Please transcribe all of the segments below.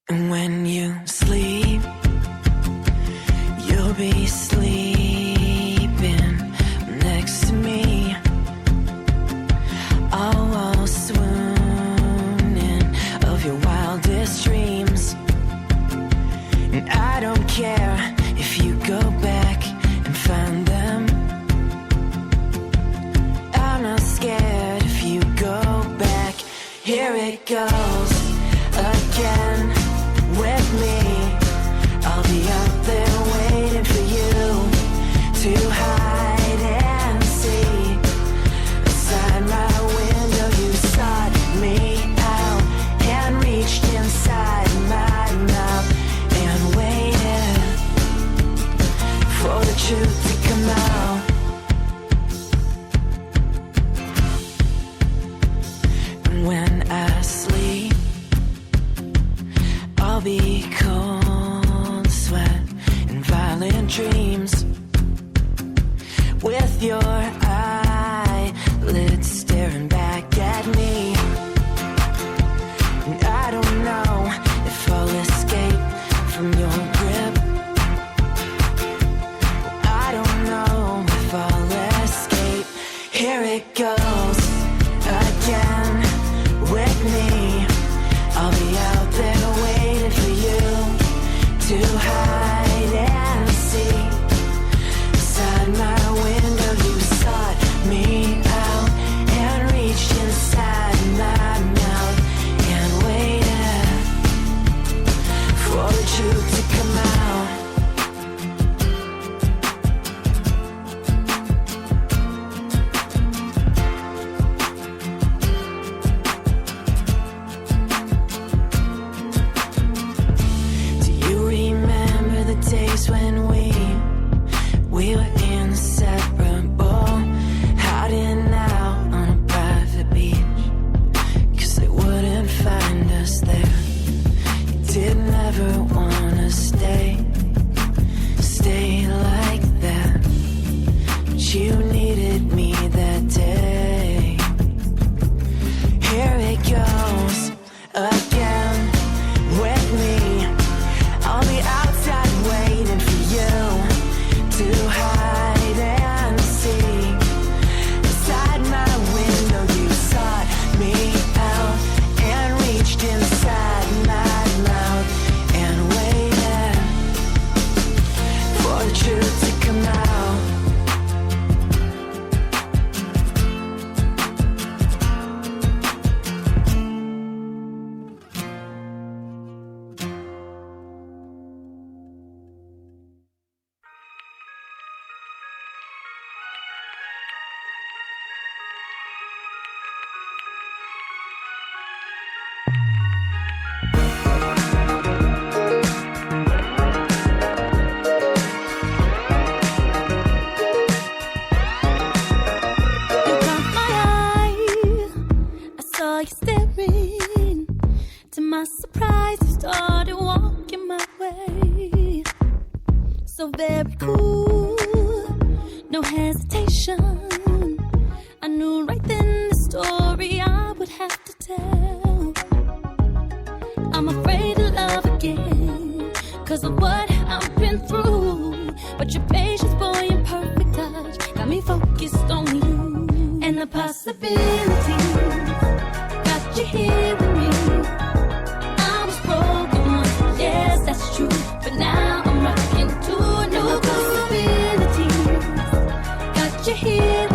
And when you sleep, you'll be sleeping next to me. All swooning of your wildest dreams. And I don't care if you go back and find them. I'm not scared if you go back. Here it goes again. With me, I'll be out there waiting for you to hide and see. Outside my window, you sought me out and reached inside my mouth and waited for the truth to come out. And when I sleep, I'll be cold sweat and violent dreams, with your eyelids staring back at me. And I don't know if I'll escape from your grip. I don't know if I'll escape. Here it goes again with me. I'll be out there waiting for you to hide and see. Inside my window, you sought me out and reached inside my mouth and waited for the truth to come out. Days when we were inseparable, hiding out on a private beach, 'cause they wouldn't find us there. You didn't ever wanna stay like that, but you needed me that day. Here it goes again with me. I'll be outside waiting for you to hide and see. Inside my window, you sought me out and reached inside my mouth and waited for the truth to come out. To my surprise, you started walking my way. So very cool, no hesitation. I knew right then the story I would have to tell. I'm afraid to love again, 'cause of what I've been through. But your patience, boy, and perfect touch got me focused on you. And the possibilities got you here with me. Yes, that's true, but now I'm rocking to a new possibilities. Got you here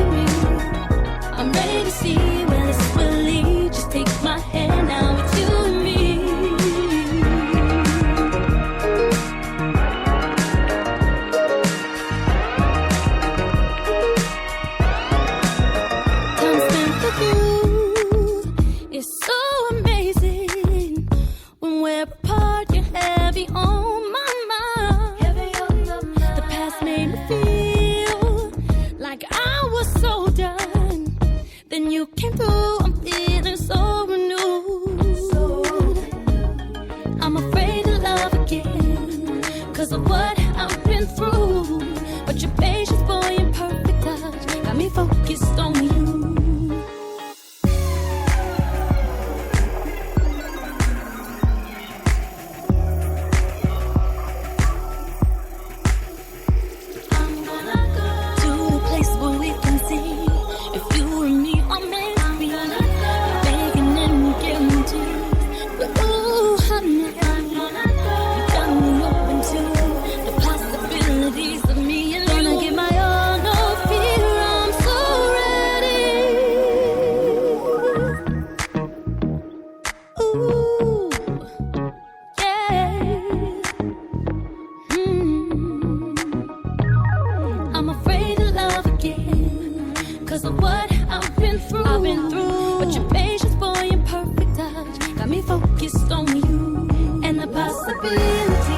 But your patience, boy, and perfect touch got me focused on you and the possibility.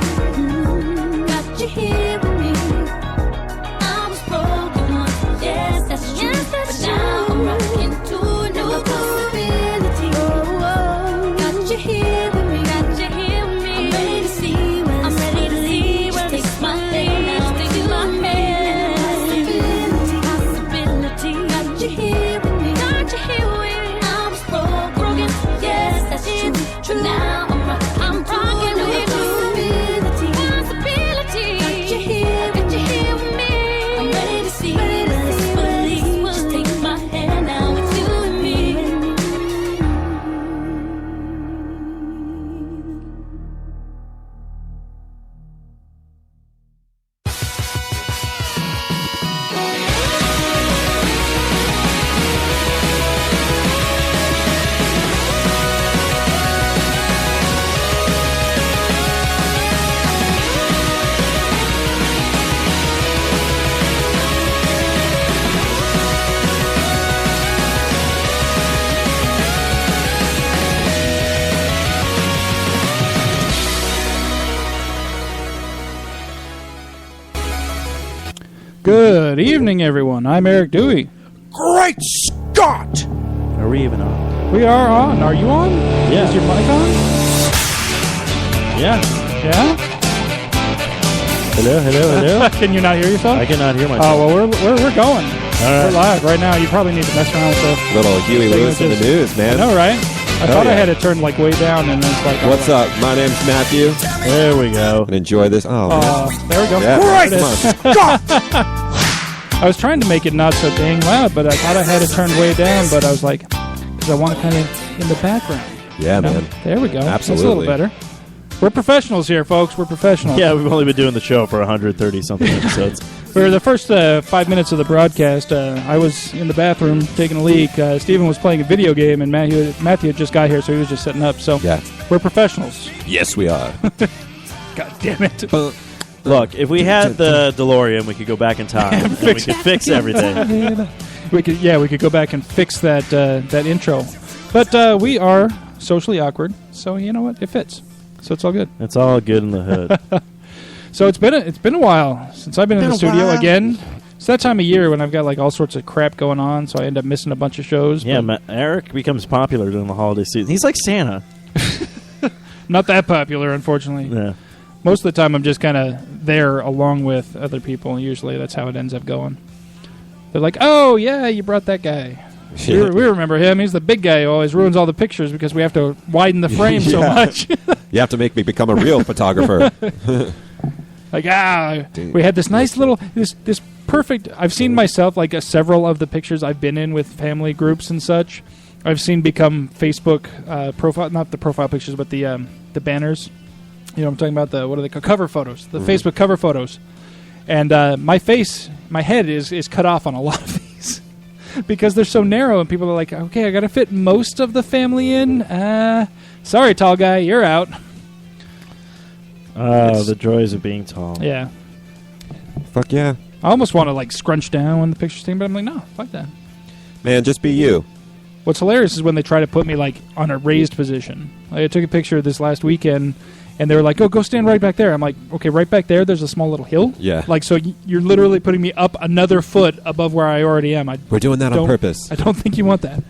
Got you here with me. I was broken once, yes, that's true. But now I'm rocking to a new possibility. Got you here with me. Got you here with me. I'm ready to see where I'm ready to see where takes my hand now. Take my hand. Possibility. Got you here with me. Got you here with me. I was broken. Yes, that's true. But now I'm rocking with you. Possibility. Got you here with me. I'm ready to see where this will lead. Just take my hand now. It's you and me. Good evening, everyone. I'm Eric Dewey. Great Scott! Are we even on? We are on. Are you on? Yeah. Is your mic on? Yeah. Yeah? Hello. Can you not hear yourself? I cannot hear myself. Oh, well, we're going. right. We're live right now. You probably need to mess around with the... Little Huey Lewis in the news, man. I know, right? I thought I yeah. had it turned like way down, and then it's like... What's up? My name's Matthew. There we go. And enjoy this. Oh, man. there we go. Yeah. Great Come on. I was trying to make it not so dang loud, but I thought I had it turned way down, but I was like, because I want it kind of in the background. Yeah, You know? man. There we go. Absolutely. That's a little better. We're professionals here, folks. We're professionals. Yeah, we've only been doing the show for 130-something episodes. For the first 5 minutes of the broadcast, I was in the bathroom taking a leak. Stephen was playing a video game, and Matthew had just got here, so he was just setting up. So Yeah. we're professionals. Yes, we are. God damn it. Look, if we had the DeLorean, we could go back in time and we could fix everything. We could go back and fix that that intro. But we are socially awkward, so you know what? It fits. So it's all good. It's all good in the hood. So it's been a while since I've been in the studio again. It's that time of year when I've got like all sorts of crap going on, so I end up missing a bunch of shows. Yeah, but Eric becomes popular during the holiday season. He's like Santa. not that popular, unfortunately. Yeah. Most of the time, I'm just kind of there along with other people. Usually, that's how it ends up going. They're like, "Oh yeah, you brought that guy. We remember him. He's the big guy who always ruins all the pictures because we have to widen the frame so much." You have to make me become a real photographer. Like, we had this nice little, this perfect. I've seen myself like several of the pictures I've been in with family groups and such. I've seen become Facebook profile, not the profile pictures, but the banners. You know what I'm talking about? What are they called? Cover photos. The Facebook cover photos. And my head is cut off on a lot of these because they're so narrow, and people are like, okay, I got to fit most of the family in. Sorry, tall guy, you're out. The joys of being tall. Yeah. Fuck yeah. I almost want to like scrunch down when the picture's taken, but I'm like, no, fuck that. Man, just be you. What's hilarious is when they try to put me like on a raised position. Like, I took a picture this last weekend, and they were like, "Oh, go stand right back there." I'm like, "Okay, right back there. There's a small little hill." Yeah. Like, so you're literally putting me up another foot above where I already am. We're doing that on purpose. I don't think you want that.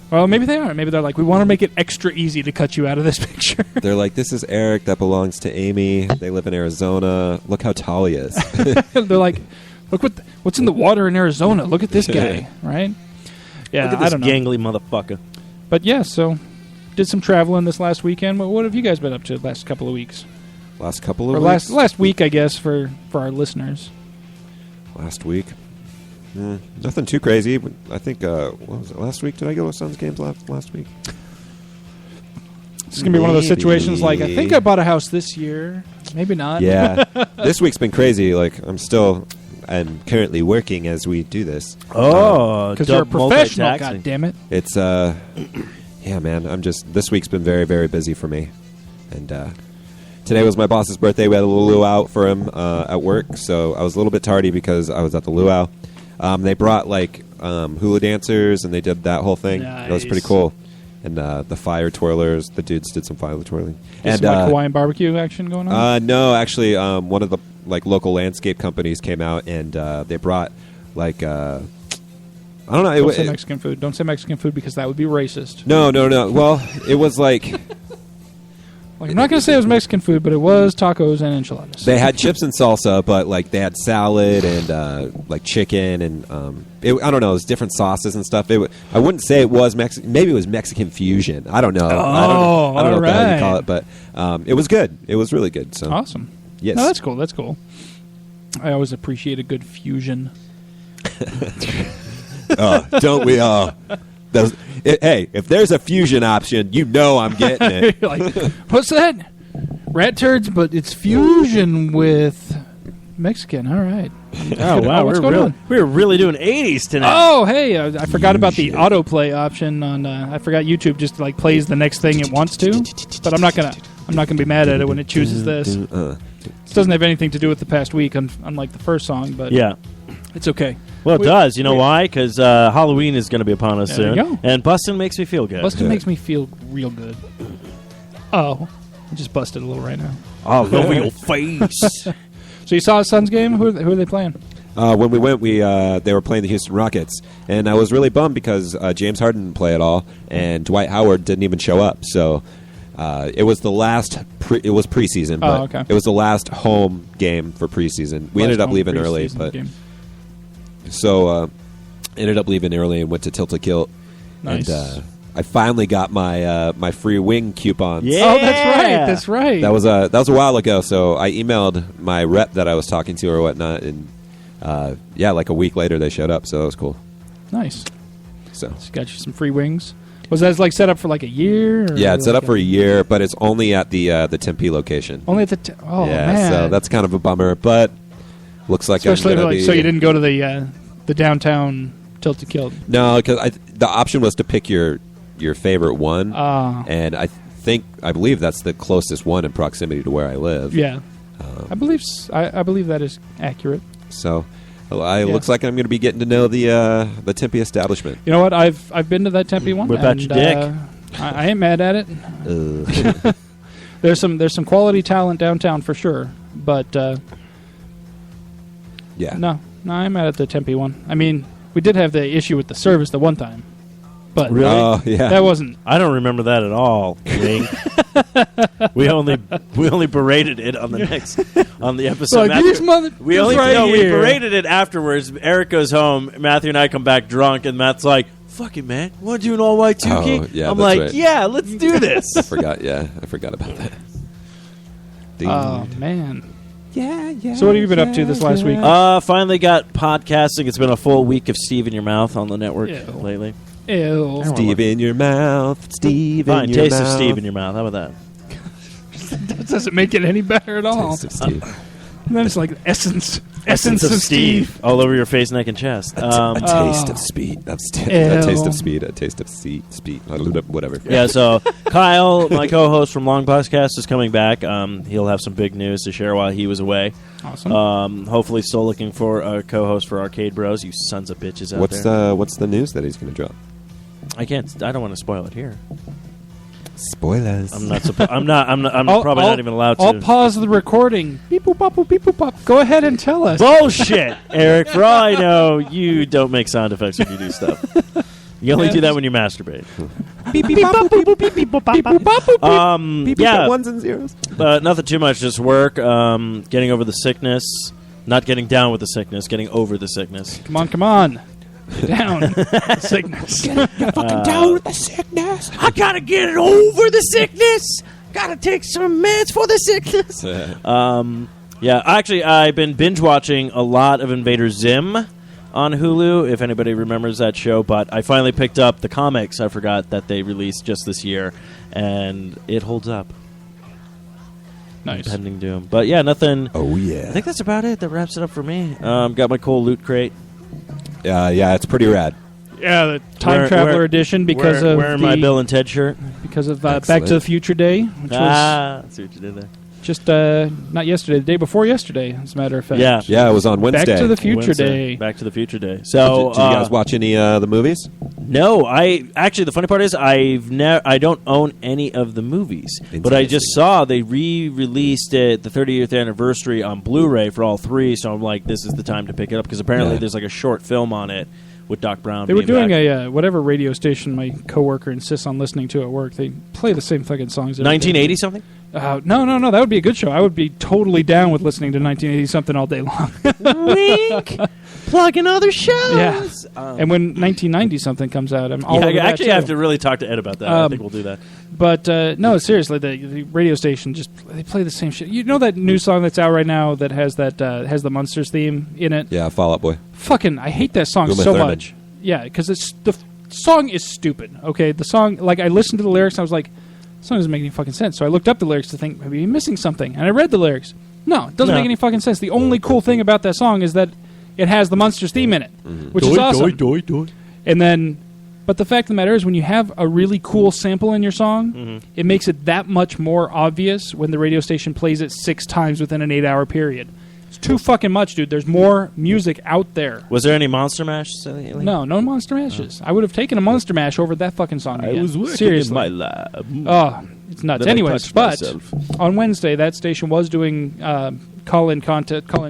Well, maybe they are. Maybe they're like, we want to make it extra easy to cut you out of this picture. They're like, this is Eric. That belongs to Amy. They live in Arizona. Look how tall he is. They're like, look what's in the water in Arizona. Look at this guy, right? Yeah, Look at I this don't know. gangly motherfucker. But yeah, so did some traveling this last weekend. What have you guys been up to the last couple of weeks? Last couple of Or weeks? last week, I guess, for our listeners. Last week? Nothing too crazy. But I think, what was it, last week? Did I go to Suns games last week? It's going to be one of those Maybe. situations like, I think I bought a house this year. Maybe not. Yeah. This week's been crazy. Like, I'm currently working as we do this. Oh, Because you're a professional, multitasking. goddammit. It's, yeah, man. This week's been very, very busy for me. And, today was my boss's birthday. We had a little luau for him at work, so I was a little bit tardy because I was at the luau. They brought, like, hula dancers, and they did that whole thing. That was pretty Nice. cool. And the fire twirlers, the dudes did some fire twirling. Is And some like Hawaiian barbecue action going on? no, actually, one of the local landscape companies came out and they brought I don't know. Don't say Mexican food. Don't say Mexican food because that would be racist. No. Well, it was like Like, I'm not going to say it was Mexican food, but it was tacos and enchiladas. they had chips and salsa, but like they had salad and like chicken and I don't know, it was different sauces and stuff. I wouldn't say it was Mexican. Maybe it was Mexican fusion. I don't know. I don't know what the hell you call it, but it was good. It was really good. So Awesome. Yes. No, that's cool. That's cool. I always appreciate a good fusion. don't we all? Hey, if there's a fusion option, you know I'm getting it. You're like, what's that? Rat turds, but it's fusion with Mexican. All right. Oh wow, what's going on? we're really doing 80s tonight. Oh, hey, I forgot about the autoplay option on. I forgot YouTube just like plays the next thing it wants to, but I'm not gonna be mad at it when it chooses this. This doesn't have anything to do with the past week, unlike the first song, but Yeah. it's okay. Well, it does. You know why? Because Halloween is going to be upon us There you soon, go. and busting makes me feel good. Busted makes me feel real good. Oh, I just busted a little right now. All over your face. So you saw a Suns game? Who are they playing? When we went, they were playing the Houston Rockets, and I was really bummed because James Harden didn't play at all, and Dwight Howard didn't even show up. So it was the last. It was preseason, but okay. it was the last home game for preseason. We ended up leaving early, but ended up leaving early and went to Tilted Kilt. Nice. And I finally got my my free wing coupons. Yeah. Oh, that's right. That's right. That was a while ago. So I emailed my rep that I was talking to or whatnot, and like a week later they showed up. So that was cool. nice. So Just got you some free wings. Was that like set up for like a year? Or yeah, it's set like up for a year, but it's only at the Tempe location. only at the. Man. So that's kind of a bummer, but looks like especially I'm gonna like be, so you didn't go to the downtown Tilted Kilt. No, because the option was to pick your favorite one, and I believe that's the closest one in proximity to where I live. Yeah, I believe that is accurate. So it looks like I'm going to be getting to know the Tempe establishment. You know what? I've been to that Tempe one. Whip out your dick. I ain't mad at it. There's some quality talent downtown for sure, but Yeah. no, I'm mad at the Tempe one. I mean, we did have the issue with the service the one time, but Really? Oh yeah. that wasn't. I don't remember that at all. Wink. we only berated it on the episode. Like, these mother- we this only right we here. berated it afterwards. Eric goes home. Matthew and I come back drunk, and Matt's like, "Fuck it, man. Want to do an all white 2K?" Oh, yeah, I'm that's like, right. "Yeah, let's do this." I forgot about that. Oh man. Yeah. So what have you been up to this last week? Finally got podcasting. It's been a full week of Steve in Your Mouth on the network Ew. lately. Ew. Steve in your mouth. Steve Fine, in your taste mouth. of Steve in your mouth. How about that? That doesn't make it any better at all. Taste of Steve. And then it's like essence of Steve. all over your face, neck, and chest. A taste of speed. A taste of speed. A taste of speed. Whatever. Yeah, so Kyle, my co-host from Long Podcast, is coming back. He'll have some big news to share while he was away. Awesome. Hopefully still looking for a co-host for Arcade Bros, you sons of bitches out there. What's the news that he's going to drop? I don't want to spoil it here. Spoilers. I'm probably not even allowed to. I'll pause the recording. Beep boop bop boop beep boop bop. Go ahead and tell us. Bullshit, Eric. For all I know, you don't make sound effects when you do stuff. You only do that when you masturbate. Beep beep bop boop beep boop beep beep boop bop boop. Beep, yeah, ones and zeros. nothing too much. Just work. Getting over the sickness. Not getting down with the sickness. Getting over the sickness. Come on. Get down. The sickness. Get fucking down with the sickness. I gotta get it over the sickness. Gotta take some meds for the sickness. Yeah, actually, I've been binge watching a lot of Invader Zim on Hulu, if anybody remembers that show. But I finally picked up the comics. I forgot that they released just this year, and it holds up. Nice. Impending Doom. But yeah, nothing. Oh yeah. I think that's about it. That wraps it up for me. Got my cool loot crate. Yeah, it's pretty rad. Yeah, the Time Traveler edition wearing my Bill and Ted shirt. because of Back Excellent. to the Future Day, which was I see what you did there. Just not yesterday, the day before yesterday, as a matter of fact. Yeah. Yeah, it was on Wednesday. Back to the Future Wednesday. Day. Back to the Future Day. So, Did you guys watch any of the movies? No, the funny part is I don't own any of the movies, but I just saw they re-released it the 30th anniversary on Blu-ray for all three. So I'm like, this is the time to pick it up because apparently there's like a short film on it with Doc Brown. They were being doing back. a whatever radio station my coworker insists on listening to at work. They play the same fucking songs. every day. 1980 something. No. That would be a good show. I would be totally down with listening to 1980 something all day long. Wink, plugging other shows. Yeah. And when 1990 something comes out, I'm all Yeah, over I that actually too. have to really talk to Ed about that. I think we'll do that. But no, seriously, the radio station they play the same shit. You know that new song that's out right now that has has the Munsters theme in it? Yeah, Fall Out Boy. Fucking, I hate that song Uma so Thurman. much. Yeah, because the song is stupid. Okay, the song, like I listened to the lyrics, and I was like, this song doesn't make any fucking sense. So I looked up the lyrics to think maybe I'm missing something, and I read the lyrics. No, it doesn't No. make any fucking sense. The only cool thing about that song is that it has the Munsters theme in it, which is awesome. And then, but the fact of the matter is, when you have a really cool sample in your song, it makes it that much more obvious when the radio station plays it 6 times within an 8-hour period. It's too fucking much, dude. There's more music out there. Was there any Monster Mash? Lately? No Monster Mashes. I would have taken a Monster Mash over that fucking song again. Seriously. in my lab. Oh, it's nuts. Then I Anyways, touched but myself. on Wednesday, that station was doing call-in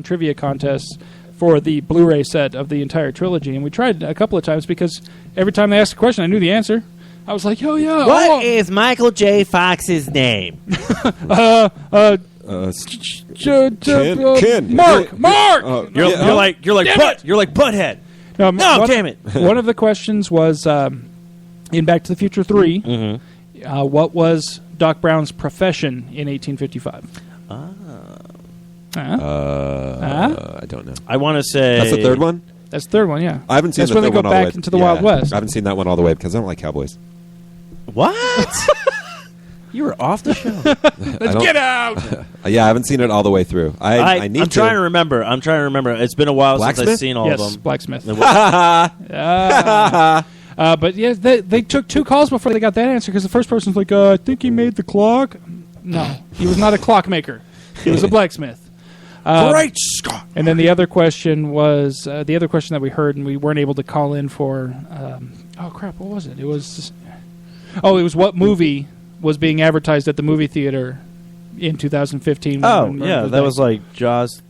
trivia contests for the Blu-ray set of the entire trilogy, and we tried a couple of times because every time they asked a question, I knew the answer. I was like, "Oh yeah, What is Michael J. Fox's name? Ken. Mark. You're like Butthead. No, No, damn it. One of the questions was in Back to the Future 3. What was Doc Brown's profession in 1855? I don't know. I want to say That's the third one? That's the third one, yeah. I haven't seen That's the when they third go one all the way. back into the Wild West. I haven't seen that one all the way because I don't like cowboys. What? You were off the show. Let's get out! Yeah, I haven't seen it all the way through. I need I'm trying to remember. It's been a while since I've Blacksmith? seen all Yes, of them. Blacksmith. What- But yeah, they took 2 calls before they got that answer because the first person was like, I think he made the clock. No, he was not a clockmaker. He was a blacksmith. Great Scott! And then the other question was the other question that we heard and we weren't able to call in for. Oh crap! What was it? It was what movie was being advertised at the movie theater in 2015? Oh yeah, that was like Jaws.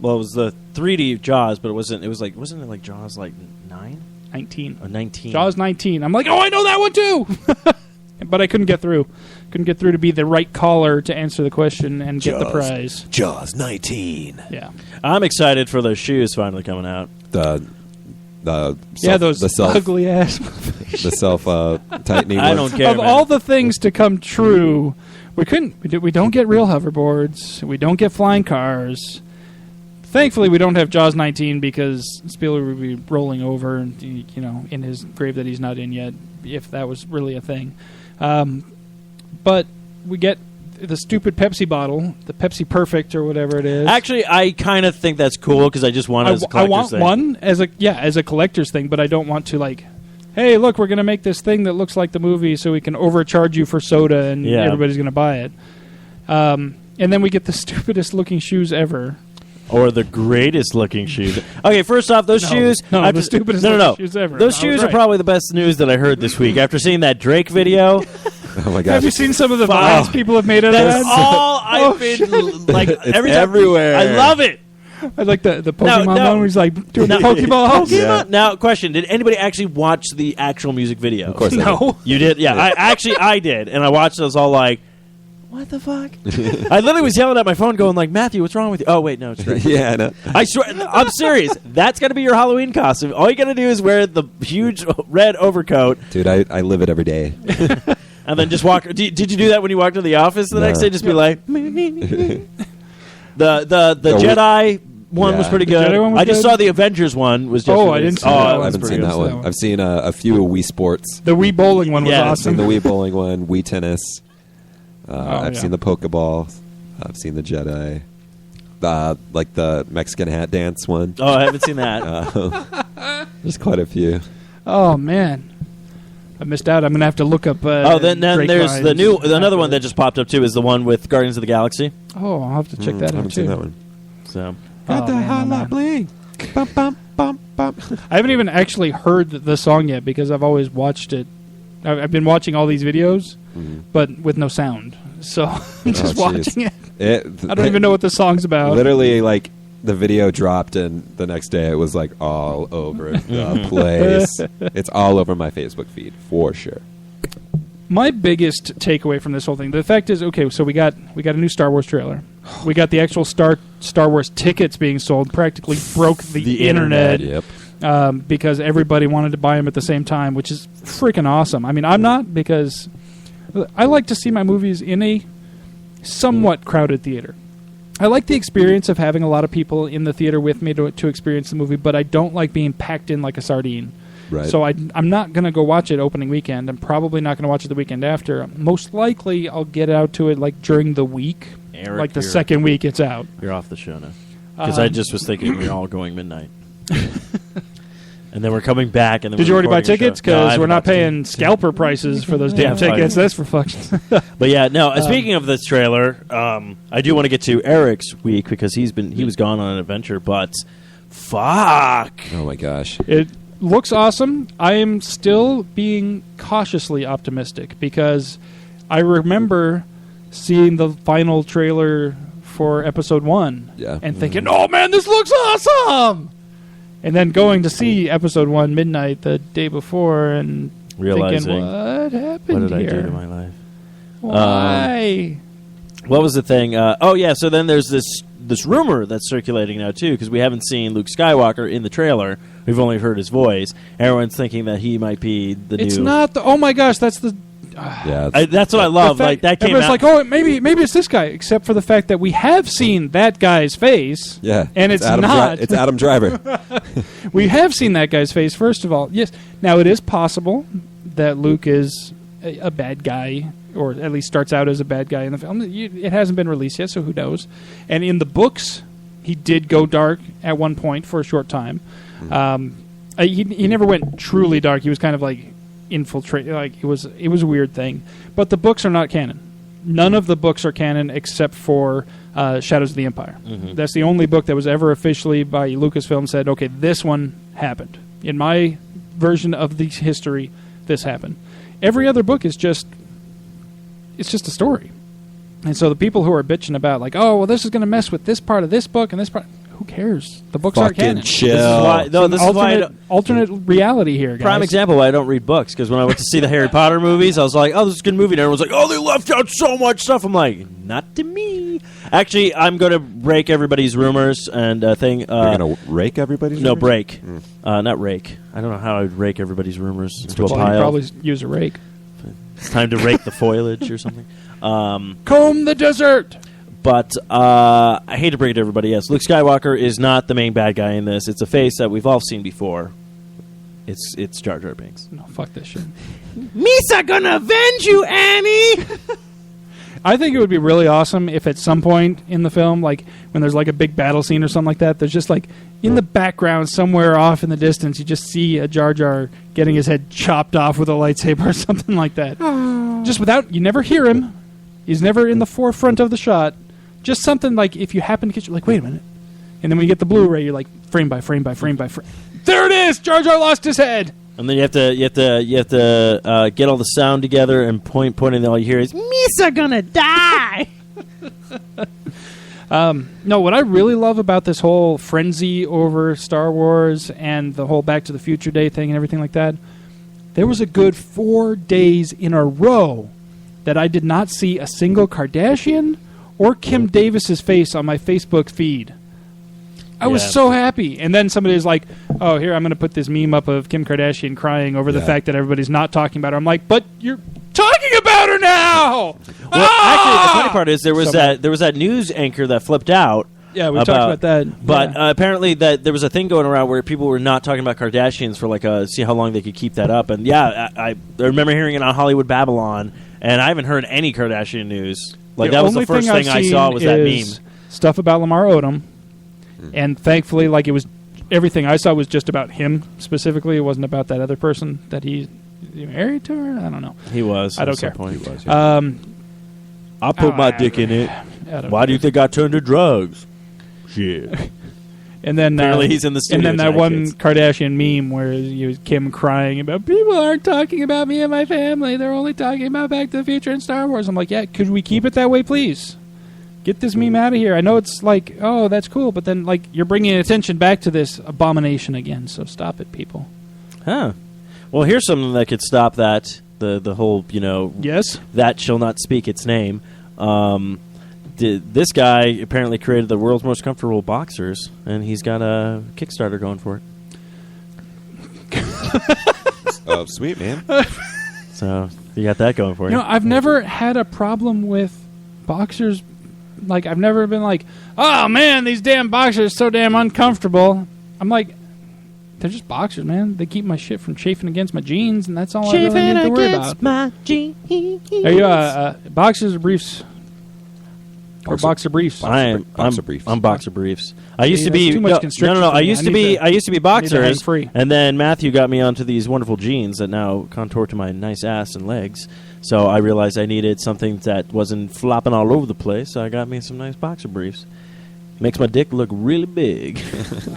Well, it was the 3D Jaws, but it wasn't. It was like wasn't it like Jaws like 9 19. or 19? Jaws 19. I'm like, oh, I know that one too. But I couldn't get through. Couldn't get through to be the right caller to answer the question and get the prize. Jaws 19. Yeah. I'm excited for those shoes finally coming out. Those ugly ass. the self tightening. I ones. don't care. Of man. all the things to come true, we don't get real hoverboards. We don't get flying cars. Thankfully, we don't have Jaws 19 because Spielberg would be rolling over, in his grave that he's not in yet, if that was really a thing. But we get the stupid Pepsi bottle, the Pepsi Perfect or whatever it is. Actually, I kind of think that's cool because I just want it as a I collector's want thing. one as a collector's thing, but I don't want to hey, look, we're going to make this thing that looks like the movie so we can overcharge you for soda and Yeah. everybody's going to buy it. And then we get the stupidest looking shoes ever. Or the greatest looking shoes. Okay, first off, those shoes. No, after- the stupidest no. looking shoes ever. Those I was shoes are right. probably the best news that I heard this week. After seeing that Drake video, Oh my god! Have you seen some of the vines people have made out of that's that? all I've been like. It's every time, everywhere. I love it. I like the Pokemon no. one where he's like doing the No. Pokeballs. Yeah. Now, question: did anybody actually watch the actual music video? Of course, I No. You did? Yeah, I did, and I watched those all like, what the fuck? I literally was yelling at my phone, going like, Matthew, what's wrong with you? Oh wait, no, it's did. Drake. Yeah, I know. I swear, I'm serious. That's got to be your Halloween costume. All you got to do is wear the huge red overcoat Dude, I live it every day. and then just walk. Did you do that when you walked to the office the No. next day? Just be like, the Jedi one was Yeah. pretty The good. Jedi one was I just good? saw the Avengers one was just. Oh, I released. didn't see that I one. haven't pretty seen good. that one. I've seen a few Wii Sports. The Wii bowling one was Yeah. I've seen awesome. the Wii bowling one, Wii tennis. I've yeah. seen the Pokeball. I've seen the Jedi. Like the Mexican hat dance one. Oh, I haven't seen that. There's quite a few. Oh man. I missed out. I'm gonna have to look up. then Drake there's the Grimes. another one that just popped up too is the one with Guardians of the Galaxy. Oh, I'll have to check that I out haven't too. seen that one. So Got the man, highlight bling. Bum, bum, bum, bum. I haven't even actually heard the song yet because I've always watched it. I've been watching all these videos, but with no sound. So I'm just jeez. watching it. I don't even know what the song's about. Literally, like, the video dropped, and the next day it was, like, all over the place. It's all over my Facebook feed, for sure. My biggest takeaway from this whole thing, the fact is, okay, so we got a new Star Wars trailer. We got the actual Star Wars tickets being sold. Practically broke the internet. Yep. Because everybody wanted to buy them at the same time, which is freaking awesome. I mean, I'm not, because I like to see my movies in a somewhat crowded theater. I like the experience of having a lot of people in the theater with me to experience the movie, but I don't like being packed in like a sardine. Right. So I'm not going to go watch it opening weekend. I'm probably not going to watch it the weekend after. Most likely, I'll get out to it like during the week, Eric, like the you're- second week it's out. You're off the show now. Because I just was thinking we're all going midnight. And then we're coming back. And then Did you already buy tickets? No, I Because haven't we're not bought tickets. paying scalper prices for those damn Yeah, fine. tickets. That's for fucking. But yeah, no. Speaking of this trailer, I do want to get to Eric's week because he was gone on an adventure. But fuck, Oh, my gosh. It looks awesome. I am still being cautiously optimistic because I remember seeing the final trailer for episode 1 Yeah. and thinking, "Oh man, this looks awesome!" And then going to see episode 1 midnight the day before and Realizing, thinking, "What happened what did here? I do to my life?" Why?" What was the thing? So then there's this rumor that's circulating now too because we haven't seen Luke Skywalker in the trailer. We've only heard his voice. Everyone's thinking that he might be the It's new. not the. Oh my gosh, that's the. Yeah. That's what I love. The fact- Like that came everyone's out. like, oh, maybe it's this guy. Except for the fact that we have seen that guy's face. yeah. and it's Adam not. It's Adam Driver. We have seen that guy's face. First of all, yes. Now it is possible that Luke is a bad guy, or at least starts out as a bad guy in the film. It hasn't been released yet, so who knows? And in the books, he did go dark at one point for a short time. He never went truly dark. He was kind of like infiltrate. Like it was a weird thing. But the books are not canon. None of the books are canon except for Shadows of the Empire. That's the only book that was ever officially by Lucasfilm said, okay, this one happened. In my version of the history, this happened. Every other book is just a story. And so the people who are bitching about like, oh, well, this is going to mess with this part of this book and this part, who cares? The books aren't Fucking canon. chill. This is why, no, this is why I don't- alternate reality here, guys. prime example why I don't read books because when I went to see the Harry Potter movies, I was like, "Oh, this is a good movie," and everyone's like, "Oh, they left out so much stuff." I'm like, "Not to me." Actually, I'm going to break everybody's rumors and thing. You're going to rake everybody's No, rumors? break, not rake. I don't know how I would rake everybody's rumors into a Well, you pile. probably use a rake. It's time to rake the foliage or something. Comb the desert. But I hate to break it to everybody. Yes, Luke Skywalker is not the main bad guy in this. It's a face that we've all seen before. It's Jar Jar Binks. No, fuck this shit. Misa gonna avenge you, Annie. I think it would be really awesome if at some point in the film, like when there's like a big battle scene or something like that, there's just like in the background somewhere off in the distance, you just see a Jar Jar getting his head chopped off with a lightsaber or something like that. Just without, you never hear him. He's never in the forefront of the shot. Just something like if you happen to catch, like, wait a minute. And then when you get the Blu-ray, you're like frame by frame by frame by frame. There it is! Jar Jar lost his head! And then you have to get all the sound together and pointing. And all you hear is Misa gonna die. No, what I really love about this whole frenzy over Star Wars and the whole Back to the Future Day thing and everything like that, there was a good 4 days in a row that I did not see a single Kardashian or Kim Davis's face on my Facebook feed. I was Yeah. so happy. And then somebody was like, oh, here, I'm going to put this meme up of Kim Kardashian crying over the Yeah. fact that everybody's not talking about her. I'm like, but you're talking about her now! Well, actually, the funny part is there was So that news anchor that flipped out. Yeah, we talked about that. But Yeah. apparently, that there was a thing going around where people were not talking about Kardashians for like see how long they could keep that up. And yeah, I remember hearing it on Hollywood Babylon, and I haven't heard any Kardashian news. Like that was the only first thing I've I saw seen was that is meme. stuff about Lamar Odom, and thankfully, like it was everything I saw was just about him specifically. It wasn't about that other person that he Is he married to her? I don't know. He was. I don't at some care. point. He was, yeah. I put my dick in it. I don't Why do you think I turned to drugs? Shit. And then Apparently he's in the studio And then that tonight, one kids. Kardashian meme where Kim crying about people aren't talking about me and my family. They're only talking about Back to the Future and Star Wars. I'm like, yeah, could we keep it that way, please? Get this meme out of here. I know it's like, oh, that's cool, but then like you're bringing attention back to this abomination again. So stop it, people. Huh. Well, here's something that could stop that. The whole, Yes. that shall not speak its name. This guy apparently created the world's most comfortable boxers, and he's got a Kickstarter going for it. Oh, sweet, man. So you got that going for you. I've never had a problem with boxers. Like, I've never been like, oh, man, these damn boxers are so damn uncomfortable. I'm like, they're just boxers, man. They keep my shit from chafing against my jeans, and that's all I really need to worry about. My jeans. Are you boxers or briefs? Or boxer briefs? Boxer briefs. I'm boxer briefs. I used to that's be too much constriction no. for I me. used I to need be to- I used to be hang boxers, free. and then Matthew got me onto these wonderful jeans that now contour to my nice ass and legs. So I realized I needed something that wasn't flopping all over the place. So I got me some nice boxer briefs. Makes my dick look really big.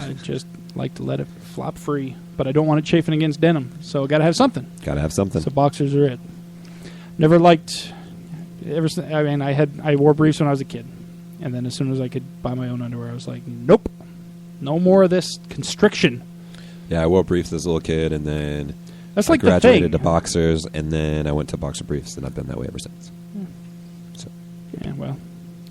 I just like to let it flop free, but I don't want it chafing against denim, so I got to have something. Gotta have something. So boxers are it. Never liked. I wore briefs when I was a kid, and then as soon as I could buy my own underwear, I was like, nope, no more of this constriction. Yeah, I wore briefs as a little kid, and then That's I like the graduated thing. to boxers, and then I went to boxer briefs, and I've been that way ever since. Yeah, well,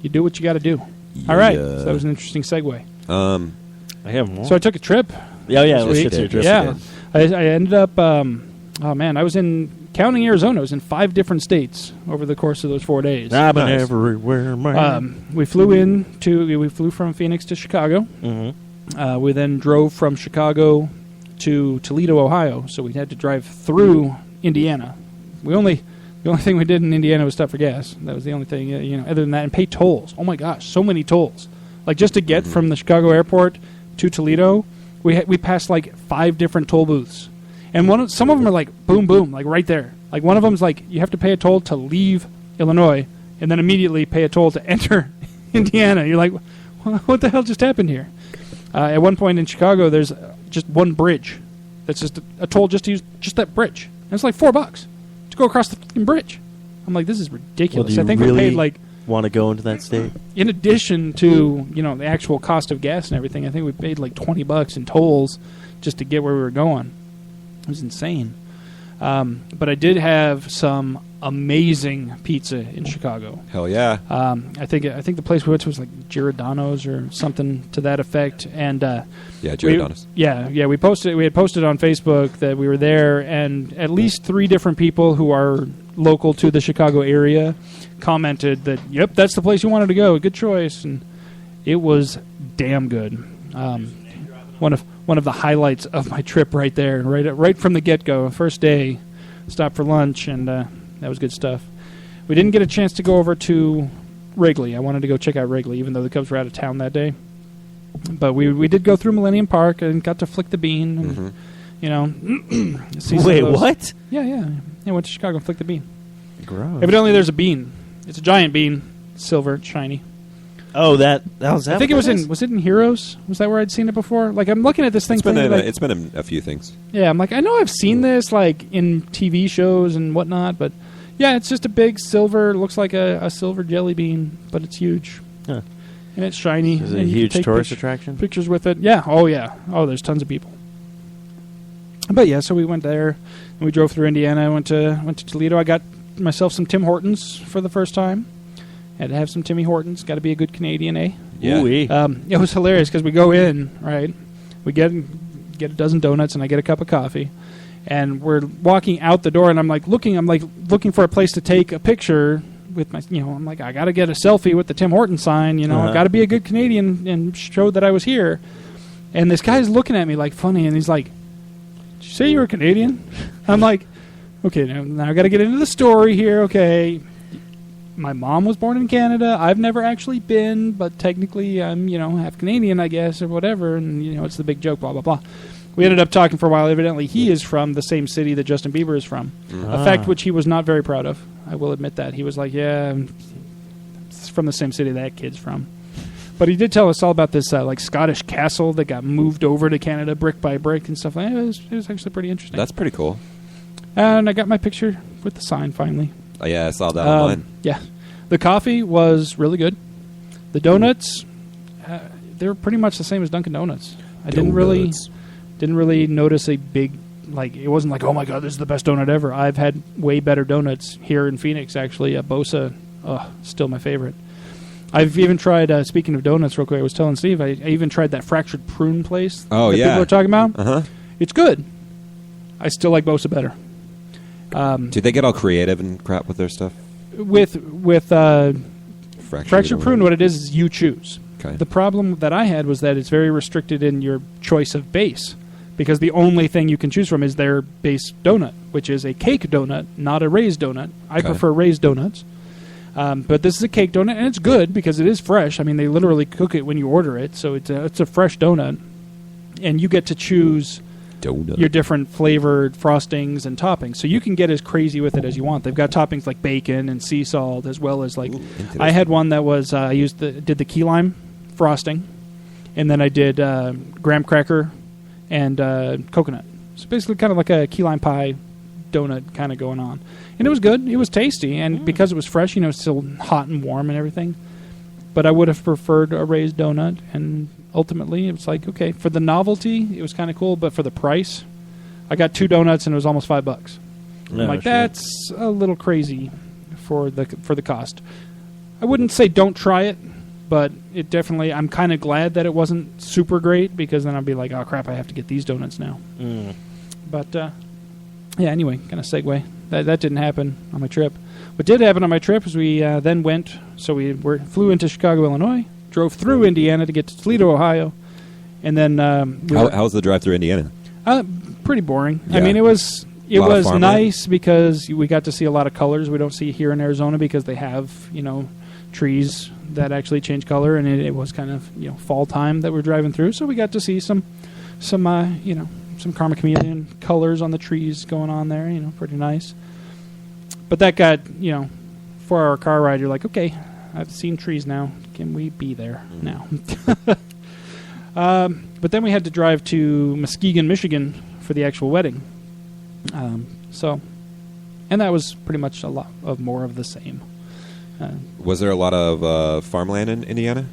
you do what you got to do. All right, Yeah. so that was an interesting segue. I have more. So I took a trip. yeah, let's Sweet. get to your dress Yeah, again. I ended up. Oh man, I was in counting Arizona. I was in 5 different states over the course of those 4 days. I've been Nice. everywhere, man. We flew from Phoenix to Chicago. Mm-hmm. We then drove from Chicago to Toledo, Ohio. So we had to drive through Indiana. The only thing we did in Indiana was stop for gas. That was the only thing, other than that, and pay tolls. Oh my gosh, so many tolls. Like just to get from the Chicago airport to Toledo, we passed like 5 different toll booths. And some of them are like boom, boom, like right there. Like one of them's like you have to pay a toll to leave Illinois, and then immediately pay a toll to enter Indiana. You're like, what the hell just happened here? At one point in Chicago, there's just one bridge. That's just a toll just to use just that bridge. And it's like $4 to go across the fucking bridge. I'm like, this is ridiculous. Well, do I think you we really paid like, want to go into that state? in addition to the actual cost of gas and everything, I think we paid like $20 in tolls just to get where we were going. It was insane. But I did have some amazing pizza in Chicago. Hell yeah. I think the place we went to was like Giordano's or something to that effect. And Yeah, Giordano's. we had posted on Facebook that we were there, and at least 3 different people who are local to the Chicago area commented that, yep, that's the place you wanted to go. Good choice. And it was damn good. One of the highlights of my trip right there, right from the get-go. First day, stopped for lunch, and that was good stuff. We didn't get a chance to go over to Wrigley. I wanted to go check out Wrigley, even though the Cubs were out of town that day. But we did go through Millennium Park and got to flick the bean. And, see some Wait, of those- what? Yeah. I went to Chicago and flicked the bean. Gross. Evidently, there's a bean. It's a giant bean, silver, shiny. Oh, that was that. I think what it that is? was it in Heroes? Was that where I'd seen it before? Like I'm looking at this thing. It's been, thinking, like, it's been in a few things. yeah, I'm like I know I've seen this like in TV shows and whatnot, but yeah, it's just a big silver. Looks like a silver jelly bean, but it's huge. Huh. And it's shiny. Is it a and you can huge take tourist attraction? Pictures with it. Yeah. Oh yeah. Oh, there's tons of people. But yeah, so we went there and we drove through Indiana. I went to Toledo. I got myself some Tim Hortons for the first time. Had to have some Timmy Hortons. Got to be a good Canadian, eh? Yeah. Ooh-wee. It was hilarious because we go in, right? We get a dozen donuts and I get a cup of coffee, and we're walking out the door and I'm like looking for a place to take a picture with my, I'm like I got to get a selfie with the Tim Hortons sign, Uh-huh. I got to be a good Canadian and show that I was here. And this guy's looking at me like funny, and he's like, "Did you say you were Canadian?" I'm like, "Okay, now I got to get into the story here, okay." My mom was born in Canada. I've never actually been, but technically I'm, half Canadian, I guess, or whatever. And, it's the big joke, blah, blah, blah. We ended up talking for a while. Evidently, he is from the same city that Justin Bieber is from. A fact which he was not very proud of. I will admit that. He was like, yeah, it's from the same city that kid's from. But he did tell us all about this like Scottish castle that got moved over to Canada brick by brick and stuff. It was actually pretty interesting. That's pretty cool. And I got my picture with the sign finally. Oh, yeah, I saw that online. Yeah. The coffee was really good. The donuts, they were pretty much the same as Dunkin' Donuts. I didn't really notice a big, like, it wasn't like, oh my God, this is the best donut ever. I've had way better donuts here in Phoenix, actually. Bosa, still my favorite. I've even tried, speaking of donuts real quick, I was telling Steve, I even tried that Fractured Prune place Oh, that yeah. people are talking about. Uh-huh. It's good. I still like Bosa better. Do they get all creative and crap with their stuff? With Fractured Prune, what it is you choose. Okay. The problem that I had was that it's very restricted in your choice of base, because the only thing you can choose from is their base donut, which is a cake donut, not a raised donut. I Okay. prefer raised donuts. But this is a cake donut, and it's good because it is fresh. I mean, they literally cook it when you order it, so it's a fresh donut. And you get to choose Donut. your different flavored frostings and toppings. So you can get as crazy with it as you want. They've got toppings like bacon and sea salt, as well as like interesting. I had one that was I did the key lime frosting, and then I did graham cracker and coconut. So basically, kind of like a key lime pie donut kind of going on, and it was good. It was tasty, and because it was fresh, it's still hot and warm and everything. But I would have preferred a raised donut, and ultimately, it was like, okay, for the novelty, it was kind of cool, but for the price, I got 2 donuts and it was almost $5. I'm like, that's a little crazy for the cost. I wouldn't say don't try it, but it definitely, I'm kind of glad that it wasn't super great, because then I'd be like, oh crap, I have to get these donuts now. But yeah, anyway, kind of segue. That didn't happen on my trip. What did happen on my trip is we then went, so we flew into Chicago, Illinois, drove through Indiana to get to Toledo, Ohio, and then How was the drive through Indiana? pretty boring. Yeah. I mean, it was lot of farmland? nice because we got to see a lot of colors we don't see here in Arizona, because they have trees that actually change color, and it was kind of fall time that we're driving through, so we got to see some Karma Chameleon colors on the trees going on there. Pretty nice. But that got 4-hour car ride. You're like, okay, I've seen trees now. Can we be there now? But then we had to drive to Muskegon, Michigan for the actual wedding. And that was pretty much a lot of more of the same. Was there a lot of farmland in Indiana?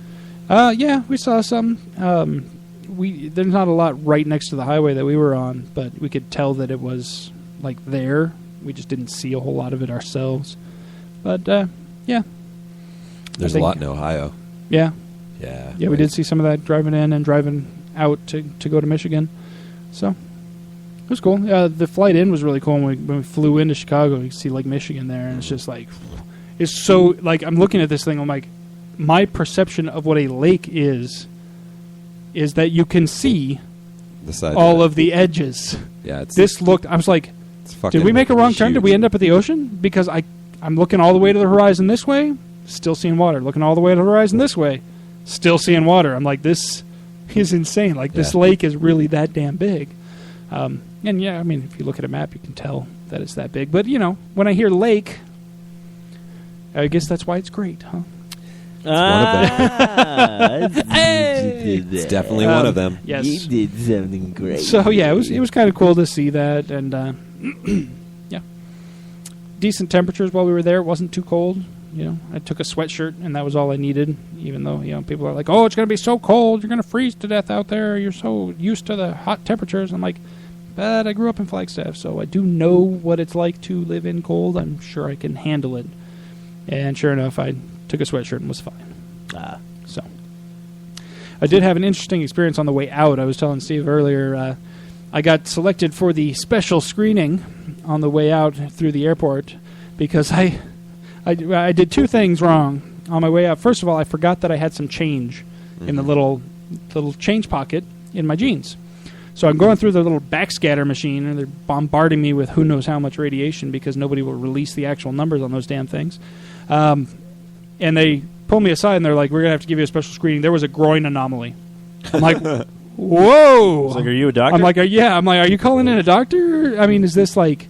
Yeah, we saw some. There's not a lot right next to the highway that we were on, but we could tell that it was like there. We just didn't see a whole lot of it ourselves. But yeah. There's a lot in Ohio. Yeah. Yeah. Yeah, we did see some of that driving in and driving out to go to Michigan. So it was cool. The flight in was really cool. When we flew into Chicago, you could see Lake Michigan there, and it's just like, it's so, like, I'm looking at this thing, I'm like, my perception of what a lake is that you can see The side all of the edges. Yeah, it's I was like, it's fucking did we make a wrong turn? Did huge. we end up at the ocean? Because I'm looking all the way to the horizon this way, still seeing water. Looking all the way to the horizon this way, still seeing water. I'm like, this is insane. Like, this Yeah. lake is really that damn big. And yeah, I mean, if you look at a map, you can tell that it's that big. But, when I hear lake, I guess that's why it's great, huh? It's definitely one of them. Yes. You did something great. So yeah, it was kind of cool to see that, and yeah, decent temperatures while we were there. It wasn't too cold. I took a sweatshirt, and that was all I needed. Even though people are like, "Oh, it's going to be so cold, you're going to freeze to death out there. You're so used to the hot temperatures." I'm like, but I grew up in Flagstaff, so I do know what it's like to live in cold. I'm sure I can handle it. And sure enough, I took a sweatshirt and was fine. So I did have an interesting experience on the way out. I was telling Steve earlier, I got selected for the special screening on the way out through the airport because I did 2 things wrong on my way out. First of all, I forgot that I had some change in the little change pocket in my jeans. So I'm going through the little backscatter machine, and they're bombarding me with who knows how much radiation because nobody will release the actual numbers on those damn things. And they pull me aside, and they're like, we're going to have to give you a special screening. There was a groin anomaly. I'm like, whoa. I was like, are you a doctor? I'm like, yeah. I'm like, are you calling in a doctor? I mean, is this like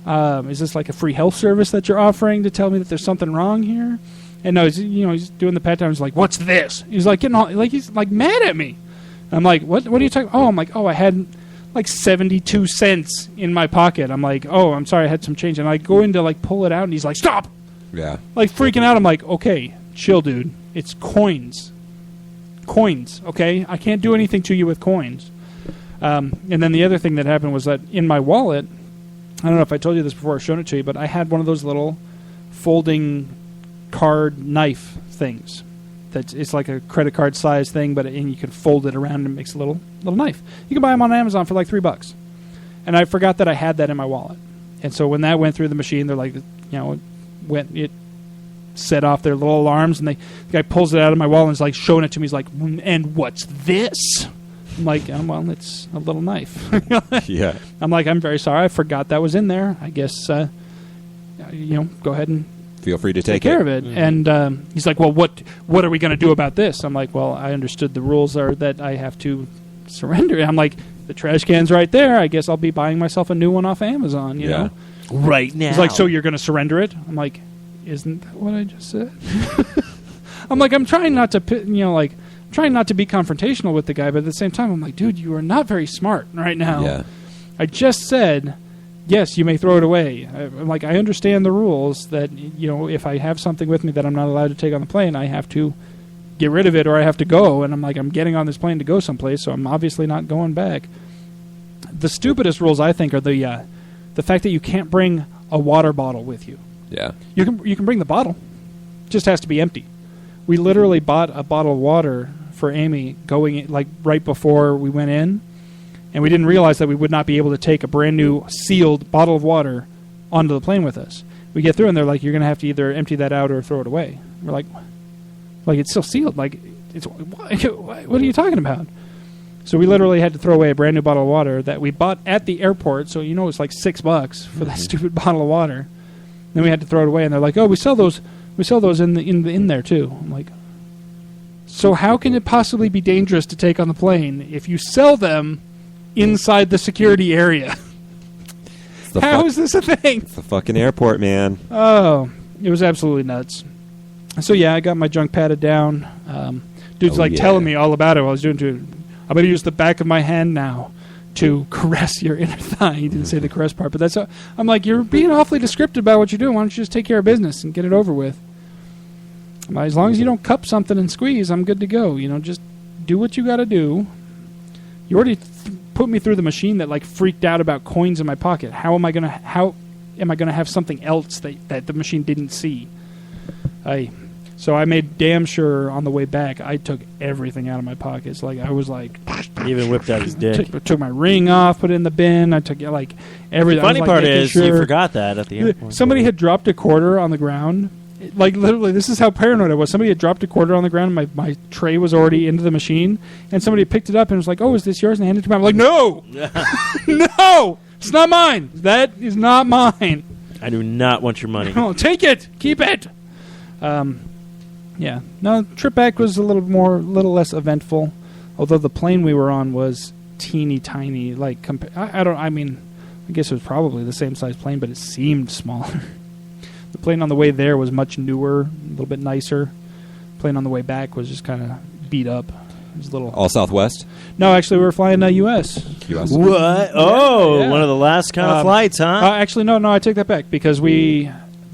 a free health service that you're offering to tell me that there's something wrong here? And no, he's doing the pat down. He's like, what's this? He's like getting all, like, he's like mad at me. I'm like, what are you talking? Oh, I'm like, I had like 72 cents in my pocket. I'm like, oh, I'm sorry, I had some change. And I go in to like pull it out, and he's like, stop. Yeah. Like freaking out. I'm like, okay, chill, dude. It's coins. Coins, okay? I can't do anything to you with coins. And then the other thing that happened was that in my wallet, I don't know if I told you this before I've shown it to you, but I had one of those little folding card knife things. It's like a credit card size thing, and you can fold it around and it makes a little knife. You can buy them on Amazon for like $3. And I forgot that I had that in my wallet. And so when that went through the machine, they're like, it set off their little alarms, and the guy pulls it out of my wallet and is like showing it to me. He's like, and what's this? I'm like, well, it's a little knife. Yeah. I'm like, I'm very sorry. I forgot that was in there. I guess, go ahead and Feel free to take care of it. it. And he's like, well, what are we going to do about this? I'm like, well, I understood the rules are that I have to surrender. I'm like, the trash can's right there. I guess I'll be buying myself a new one off Amazon, you know? Right now. He's like, so you're going to surrender it? I'm like, isn't that what I just said? I'm like, I'm trying not to, trying not to be confrontational with the guy, but at the same time, I'm like, dude, you are not very smart right now. Yeah. I just said, yes, you may throw it away. I'm like, I understand the rules that, if I have something with me that I'm not allowed to take on the plane, I have to get rid of it or I have to go. And I'm like, I'm getting on this plane to go someplace, so I'm obviously not going back. The stupidest rules, I think, are the fact that you can't bring a water bottle with you. Yeah. You can bring the bottle. It just has to be empty. We literally bought a bottle of water for Amy right before we went in, and we didn't realize that we would not be able to take a brand new sealed bottle of water onto the plane with us. We get through, and they're like, you're going to have to either empty that out or throw it away. We're like it's still sealed. Like, what are you talking about? So we literally had to throw away a brand new bottle of water that we bought at the airport. So it's like $6 for that stupid bottle of water. Then we had to throw it away, and they're like, "Oh, we sell those in there too." I'm like, so how can it possibly be dangerous to take on the plane if you sell them inside the security area? How is this a thing? It's the fucking airport, man. Oh, it was absolutely nuts. So yeah, I got my junk patted down. Dude's telling me all about it while I was doing it. I'm going to use the back of my hand now to caress your inner thigh. He didn't say the caress part, but that's I'm like, you're being awfully descriptive about what you're doing. Why don't you just take care of business and get it over with? As long as you don't cup something and squeeze, I'm good to go. Just do what you got to do. You already put me through the machine that freaked out about coins in my pocket. How am I gonna have something else that the machine didn't see? So I made damn sure on the way back I took everything out of my pockets. I was like, he even whipped out his dick. Took my ring off, put it in the bin. I took everything. The funny part is you forgot that at the airport. Somebody had dropped a quarter on the ground. Literally, this is how paranoid I was. Somebody had dropped a quarter on the ground, and my tray was already into the machine, and somebody picked it up and was like, "Oh, is this yours?" And handed it to me. I'm like, "No, no, it's not mine. That is not mine. I do not want your money. No, take it, keep it." Yeah, no, trip back was a little less eventful, although the plane we were on was teeny tiny. I guess it was probably the same size plane, but it seemed smaller. The plane on the way there was much newer, a little bit nicer. The plane on the way back was just kind of beat up. It was a little. All Southwest? No, actually, we were flying U.S. U.S. What? Oh, Yeah. One of the last kind of flights, huh? Actually, no, I take that back because the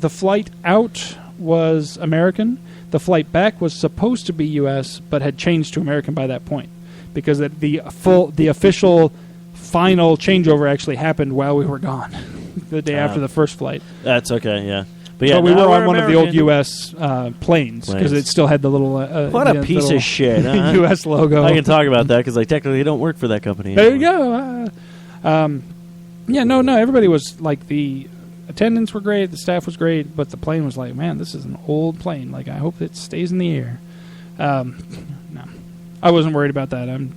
flight out was American. The flight back was supposed to be U.S., but had changed to American by that point because the official final changeover actually happened while we were gone, the day after the first flight. That's okay, yeah. But yeah, So we were on one American. of the old U.S. Planes because it still had the little. What a piece of shit, huh? U.S. logo. I can talk about that because technically they don't work for that company There anymore. you go. No. Everybody was the attendants were great, the staff was great, but the plane was man, this is an old plane. I hope it stays in the air. No, I wasn't worried about that. I'm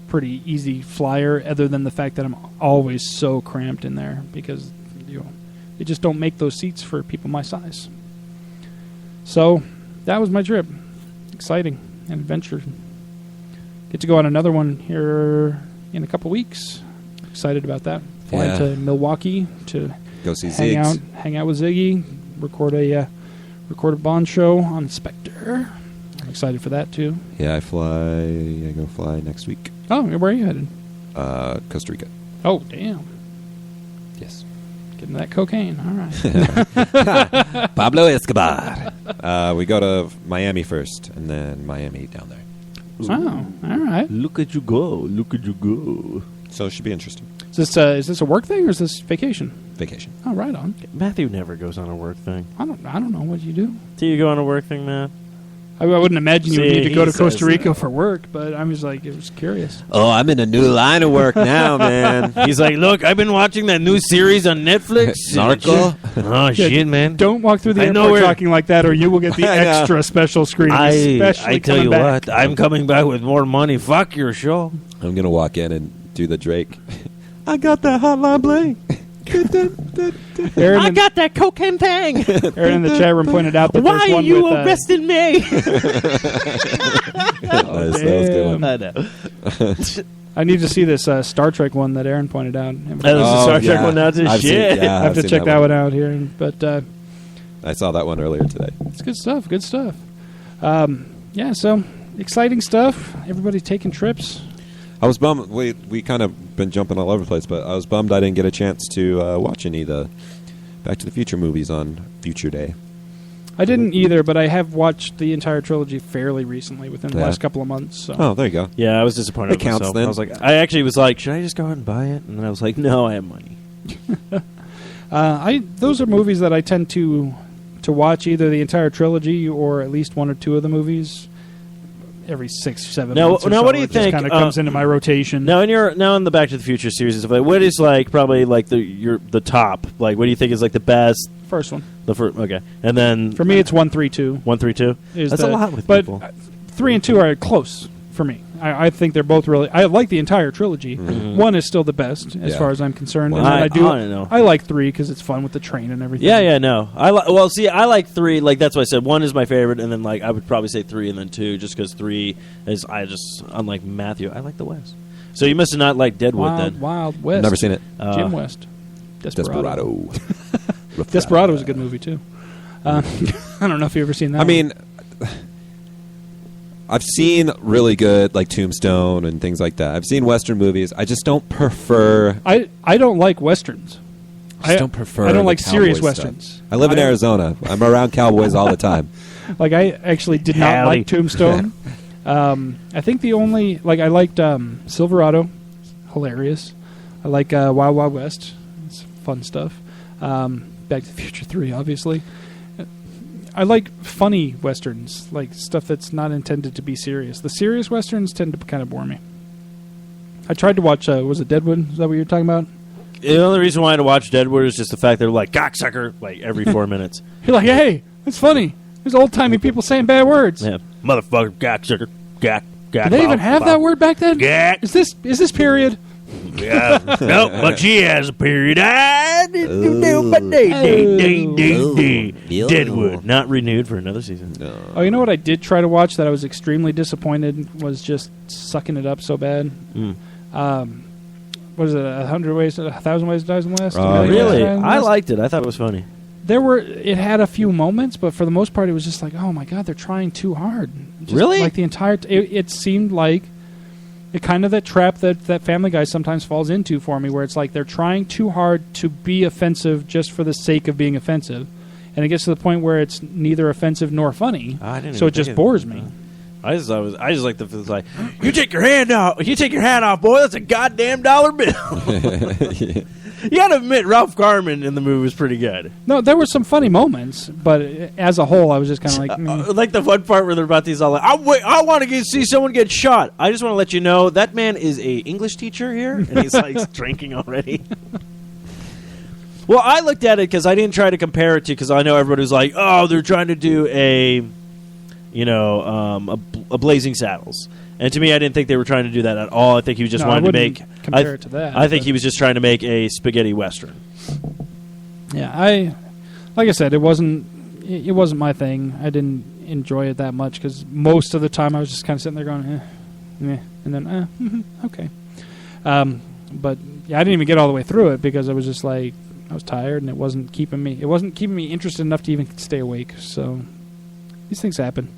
pretty easy flyer, other than the fact that I'm always so cramped in there because they just don't make those seats for people my size. So that was my trip. Exciting and adventure. get to go on another one here in a couple weeks. Excited about that. Flying Yeah. to Milwaukee to Go see hang Ziggs. out with Ziggy, record a Bond show on Spectre. I'm excited for that too. Yeah, I go fly next week. Oh, where are you headed? Costa Rica. Oh, damn. Yes. Getting that cocaine. All right. Pablo Escobar. We go to Miami first, and then Miami down there. Oh, all right. Look at you go. Look at you go. So it should be interesting. Is this a work thing or is this vacation? Vacation. Oh, right on. Matthew never goes on a work thing. I don't know what you do. Do you go on a work thing, Matt? I wouldn't imagine you would See, need to go he to Costa says Rica that. for work, but I was like, it was curious. Oh, I'm in a new line of work now, man. He's like, look, I've been watching that new series on Netflix. Narco. Oh, shit, man. Don't walk through the I know airport where- talking like that, or you will get the I know. extra special screen. Especially I tell coming you back. what, I'm coming back with more money. Fuck your show. I'm gonna walk in and do the Drake. I got that hotline bling. Aaron, in, that cocaine thing. Aaron in the chat room pointed out that there's one with, me? Nice, that was a good one. I know. I need to see this Star Trek one that Aaron pointed out. That was the Star Trek one now too. I've seen- Shit. yeah, I have I've to seen check that one out here, but I saw that one earlier today. it's good stuff. Good stuff. Yeah, so exciting stuff. Everybody taking trips. I was bummed. We kind of been jumping all over the place, but I was bummed I didn't get a chance to watch any of the Back to the Future movies on Future Day. I didn't either, but I have watched the entire trilogy fairly recently, within the Yeah. last couple of months. So. Oh, there you go. Yeah, I was disappointed It with counts myself. then. I was like, I actually was like, should I just go ahead and buy it? And then I was like, no, I have money. Those are movies that I tend to watch either the entire trilogy or at least one or two of the movies every 6-7 Now- months. Or now so. what do you It just think, kind of comes into my rotation. Now in the Back to the Future series and stuff, like, what is like probably like the top? Like, what do you think is like the best? First one The first, okay, and then for me, it's 1, 3, 2. 1, 3, 2. Is That's a lot with but people. 3 and 2 are close for me. I think they're both really. I like the entire trilogy. Mm-hmm. 1 is still the best as Yeah. far as I'm concerned. Well, And then I don't know. I like 3 because it's fun with the train and everything. Yeah, no. I like 3. Like that's why I said 1 is my favorite, and then like I would probably say 3 and then 2, just because 3 is unlike Matthew. I like the West. So you must have not liked Deadwood then. Wild West. Never seen it. Jim West. Desperado. Desperado was a good movie too. I don't know if you've ever seen that. I mean, I've seen really good like Tombstone and things like that. I've seen Western movies. I just don't prefer. I don't like westerns. I don't prefer. I don't the like serious cowboy stuff. westerns. I live in Arizona. I'm around cowboys all the time. Like I actually did not Howdy. like Tombstone. I think the only I liked Silverado, hilarious. I like Wild Wild West. It's fun stuff. Back to the Future 3, obviously. I like funny westerns, like stuff that's not intended to be serious. The serious westerns tend to kind of bore me. I tried to watch. Was it Deadwood? Is that what you're talking about? The only reason why I had to watch Deadwood is just the fact they're like cocksucker like every 4 minutes. You're like, hey, it's funny. There's old timey people saying bad words. Yeah, motherfucker, cocksucker, gack. Did they even have that word back then? Gack. Is this period? Yeah. No, but she has a period. I didn't do but Deadwood not renewed for another season. Oh, you know what I did try to watch that I was extremely disappointed was just Sucking It Up so bad. What is it? 1,000 Ways to Die in the West? Oh, A Million Ways to Really, Die in the I West? liked it. I thought it was funny. It had a few moments, but for the most part, it was just like, oh my god, they're trying too hard. Just Really? Like the entire, it seemed like it kind of that trap that Family Guy sometimes falls into for me, where it's like they're trying too hard to be offensive just for the sake of being offensive, and it gets to the point where it's neither offensive nor funny. I didn't So even it just think of bores it. me. I just like the like you take your hand off, boy. That's a goddamn dollar bill. You gotta admit, Ralph Garman in the movie was pretty good. No, there were some funny moments, but as a whole, I was just kind of like, meh. Like the fun part where they're about these all like, I want to see someone get shot. I just want to let you know that man is a English teacher here, and he's like drinking already. Well, I looked at it because I didn't try to compare it to because I know everybody was like, oh, they're trying to do a Blazing Saddles. And to me, I didn't think they were trying to do that at all. I think he was just No, I wanted to wouldn't make compare it to that, I think but- he was just trying to make a spaghetti western. Yeah, like I said, it wasn't my thing. I didn't enjoy it that much because most of the time I was just kind of sitting there going, and then okay. But yeah, I didn't even get all the way through it because I was just like I was tired and it wasn't keeping me interested enough to even stay awake. So these things happen.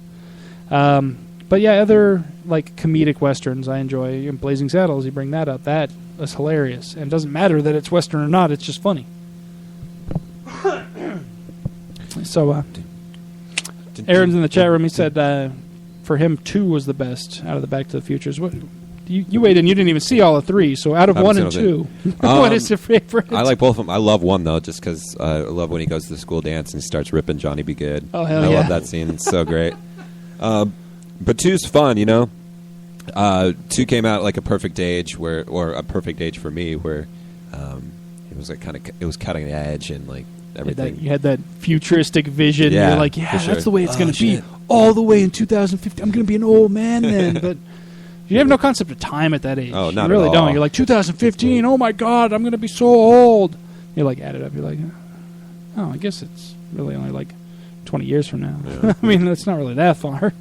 But yeah, other like comedic westerns I enjoy. Blazing Saddles, you bring that up. That is hilarious, and it doesn't matter that it's western or not. It's just funny. So, Aaron's in the chat room. He said for him 2 was the best out of the Back to the Futures. What you waited and you didn't even see all of 3. So out of 1 and 2, what is your favorite? I like both of them. I love 1 though, just because I love when he goes to the school dance and he starts ripping Johnny Be Good. Oh hell I yeah! love that scene. It's so great. But 2's fun, you know. 2 came out like a perfect age, or a perfect age for me, where it was like it was cutting edge and like everything. You had that futuristic vision. Yeah, You're like, yeah, for sure. that's the way it's going to be shit. all the way in 2050. I'm going to be an old man then, but you have no concept of time at that age. Oh, not you really at all. don't. You're like 2015. Oh my God, I'm going to be so old. You like add it up. You're like, oh, I guess it's really only like 20 years from now. Yeah. I mean, that's not really that far.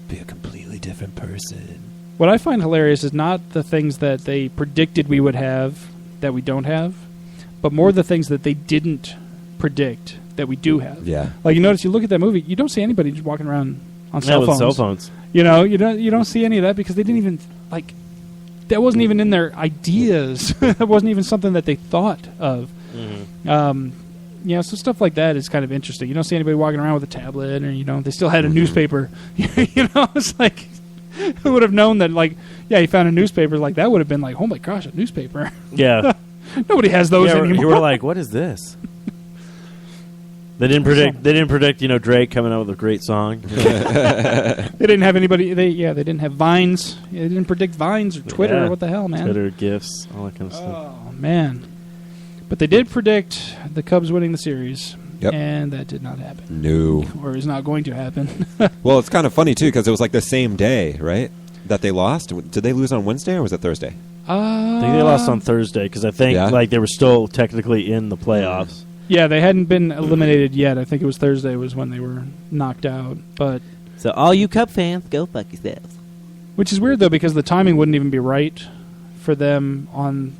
Be a completely different person. What I find hilarious is not the things that they predicted we would have that we don't have, but more the things that they didn't predict that we do have. Yeah. Like you notice, you look at that movie, you don't see anybody just walking around on cell with phones. cell phones. You know, you don't see any of that because they didn't even like. That wasn't even in their ideas. That wasn't even something that they thought of. So stuff like that is kind of interesting. You don't see anybody walking around with a tablet, or they still had a newspaper. It's like, who would have known that? Like, yeah, he found a newspaper. Like that would have been like, oh my gosh, a newspaper. Yeah. Nobody has those Yeah, anymore. you were like, what is this? They didn't predict. Drake coming out with a great song. They didn't have anybody. They didn't have Vines. They didn't predict Vines or Twitter. Yeah. What the hell, man? Twitter, GIFs, all that kind of stuff. Oh man! But they did predict the Cubs winning the series, Yep. and that did not happen, No. or is not going to happen. Well, it's kind of funny too because it was like the same day, right? That they lost. Did they lose on Wednesday or was it Thursday? I think they lost on Thursday because I think Yeah? they were still technically in the playoffs. Yeah, they hadn't been eliminated yet. I think it was Thursday was when they were knocked out. But So all you Cub fans, go fuck yourselves. which is weird though because the timing wouldn't even be right for them on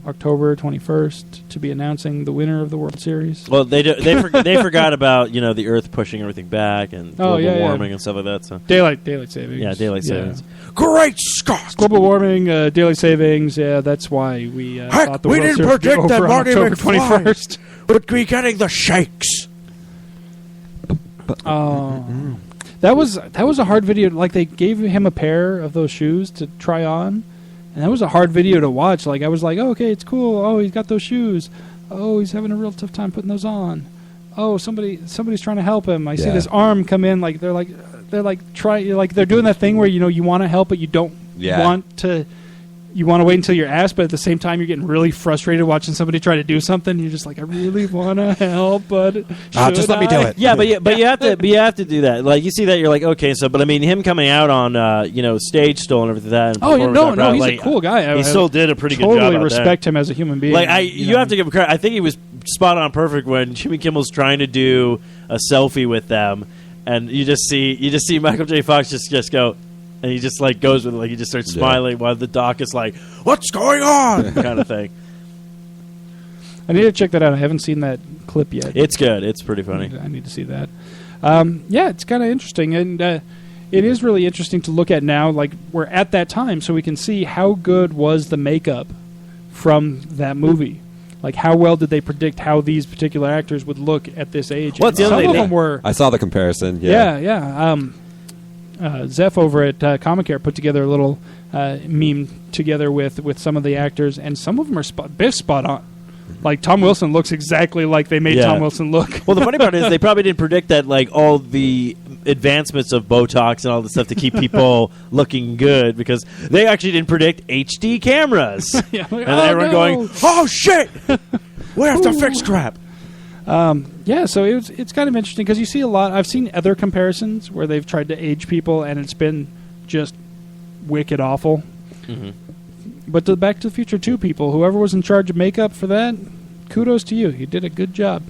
October 21st to be announcing the winner of the World Series. Well, they forgot about the Earth pushing everything back and global warming and stuff like that. So Daylight savings. yeah, daylight savings. Great Scott! Global warming, daylight savings. Yeah, that's why we Heck, thought the we World didn't Series would be predict that over on Marty October McFly 21st. would be getting the shakes. Oh, that was a hard video. Like they gave him a pair of those shoes to try on, and that was a hard video to watch. Like I was like, oh, okay, it's cool. Oh, he's got those shoes. Oh, he's having a real tough time putting those on. Oh, somebody's trying to help him. I see Yeah. this arm come in. Like they're doing that thing where you want to help but you don't want to. You want to wait until you're asked, but at the same time, you're getting really frustrated watching somebody try to do something. You're just like, I really want to help, but Just let me do it. Yeah, but you have to do that. Like you see that, you're like, okay, so but I mean, him coming out on Stage Stool and everything like that. And Oh yeah, performing no, that he's like, a cool guy. He I still did a pretty good job. totally out respect there. him as a human being. Like you have to give him credit. I think he was spot on perfect when Jimmy Kimmel's trying to do a selfie with them, and you just see Michael J. Fox just go. And he just like goes with it, like he just starts smiling while the doc is like, "What's going on?" kind of thing. I need to check that out. I haven't seen that clip yet. It's good. It's pretty funny. I need to see that. Yeah, it's kind of interesting, and it is really interesting to look at now. Like we're at that time, so we can see how good was the makeup from that movie. Like how well did they predict how these particular actors would look at this age? Well, it's And the other some of thing- them were. I saw the comparison. Yeah. Zeph over at Comicare put together a little meme together with some of the actors, and some of them are spot on. Like Tom Wilson looks exactly like they made Yeah. Tom Wilson look. Well, the funny part is they probably didn't predict that, like all the advancements of Botox and all the stuff to keep people looking good, because they actually didn't predict HD cameras. Yeah, like, And everyone going, Oh shit! We have to fix crap. yeah. So it's kind of interesting because you see a lot. I've seen other comparisons where they've tried to age people, and it's been just wicked awful. Mhm. But the Back to the Future 2 people, whoever was in charge of makeup for that, kudos to you. You did a good job.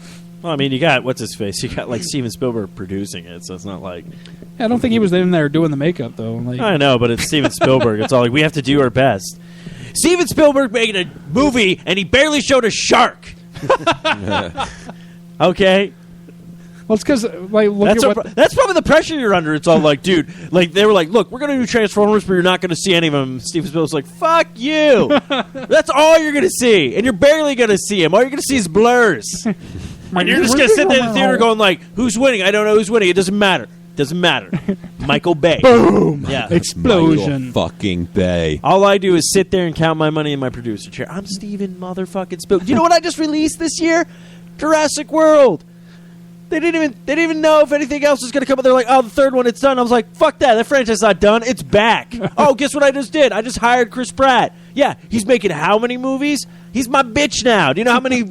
Well, I mean, you got what's his face? You got like Steven Spielberg producing it, so it's not like I don't think he was in there doing the makeup though. Like, I know, but it's Steven Spielberg. It's all like we have to do our best. Steven Spielberg made a movie and he barely showed a shark. Okay. well, it's because like look That's, at what that's probably the pressure you're under. It's all like, dude, like they were like, look, we're gonna do Transformers, but you're not gonna see any of them. Steven Spielberg's like, fuck you. That's all you're gonna see, and you're barely gonna see him. All you're gonna see is blurs, and you're just gonna sit there in the theater going like, who's winning? I don't know who's winning. It doesn't matter. Doesn't matter. Michael Bay. boom Yeah. explosion. Michael fucking Bay. All I do is sit there and count my money in my producer chair. I'm Steven motherfucking Spielberg. You know what I just released this year? Jurassic World. They didn't even know if anything else was going to come out. They're like, oh, the third one, it's done. I was like, fuck that. That franchise is not done. It's back. Oh, guess what I just did? I just hired Chris Pratt. Yeah, he's making how many movies? He's my bitch now. Do you know how many?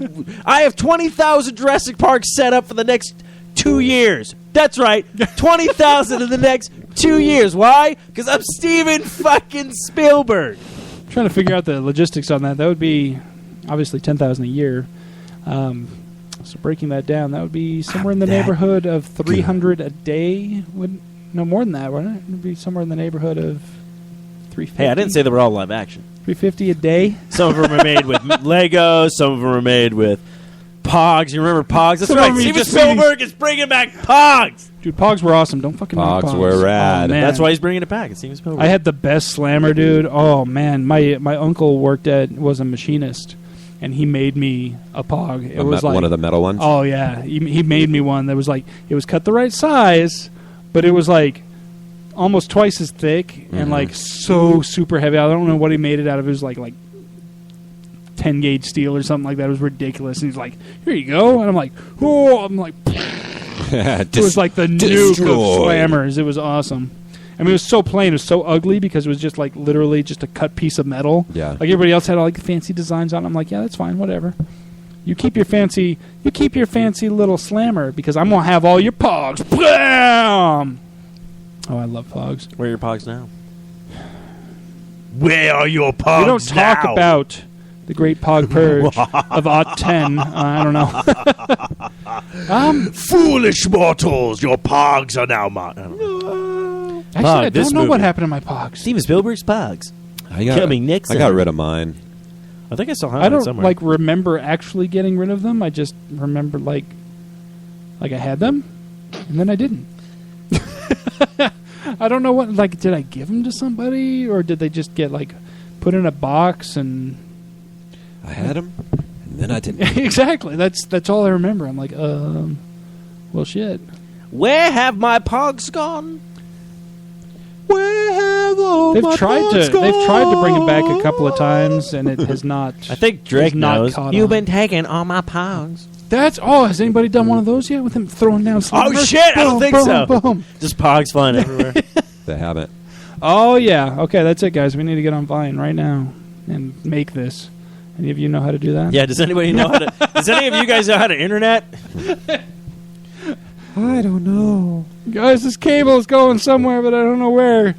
I have 20,000 Jurassic Parks set up for the next 2 years. That's right. 20,000 in the next 2 years. Why? Because I'm Steven fucking Spielberg. I'm trying to figure out the logistics on that. That would be obviously 10,000 a year. So breaking that down, that would be somewhere in the neighborhood of 300 a day. No more than that, wouldn't it? It would be somewhere in the neighborhood of 350. Hey, I didn't say they were all live action. 350 a day. Some of them are made with Legos. Some of them are made with Pogs. You remember Pogs? That's Some of right. them you Steven just Spielberg is bringing back Pogs. Dude, Pogs were awesome. Don't fucking make Pogs were rad. Oh, man. That's why he's bringing it back. It's Steven Spielberg. I had the best slammer, dude. Oh man, my uncle was a machinist, and he made me a Pog. It was like one of the metal ones. Oh yeah, he made me one that was like it was cut the right size, but it was like almost twice as thick and like so super heavy. I don't know what he made it out of. It was like 10 gauge steel or something like that. It was ridiculous. And he's like, "Here you go," and I'm like, "Oh!" I'm like, it was like the nuke of slammers. It was awesome. I mean, it was so plain. It was so ugly because it was just like literally just a cut piece of metal. Yeah. Like everybody else had all like fancy designs on it. I'm like, yeah, that's fine, whatever. You keep your fancy little slammer because I'm gonna have all your Pogs. Bam! Oh, I love Pogs. Where are your Pogs now? Where are your Pogs We don't talk now? about the great Pog Purge of Ot 10. I don't know. Foolish mortals, your Pogs are now mine. I don't know. Actually, I this don't know what movie. happened to my Pogs. Steven Spielberg's Pogs. Coming next I got summer. rid of mine. I think I still have I it don't somewhere. remember actually getting rid of them. I just remember like I had them, and then I didn't. I don't know what did I give them to somebody or did they just get put in a box and I had them, and then I didn't. exactly that's all I remember. I'm like well shit. Where have my Pogs gone? Where have all They've my tried Pogs to bring it back a gone? couple of times and it has not. I think Drake has not knows. caught You've on. been taking all my Pogs. Has anybody done one of those yet with him throwing down slammers? Oh, shit, I don't Boom, think boom, so. boom. Just Pogs flying everywhere. They haven't. Oh yeah, okay, that's it, guys. We need to get on Vine right now and make this. Any of you know how to do that? Yeah, does anybody know how to... Does any of you guys know how to internet? I don't know. Guys, this cable is going somewhere, but I don't know where.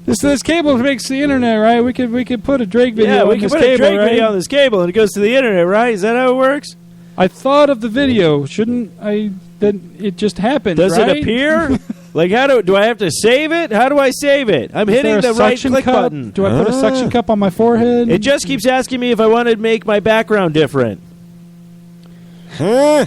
this cable makes the internet, right? We could put a Drake video. Yeah, we on can this put cable, a Drake right? video on this cable and it goes to the internet, right? Is that how it works? I thought of the video. Shouldn't I? That it just happened. Does right? it appear? How do I have to save it? How do I save it? I'm Is there hitting a the right suction click cup? button. Do I put a suction cup on my forehead? It just keeps asking me if I want to make my background different. Huh?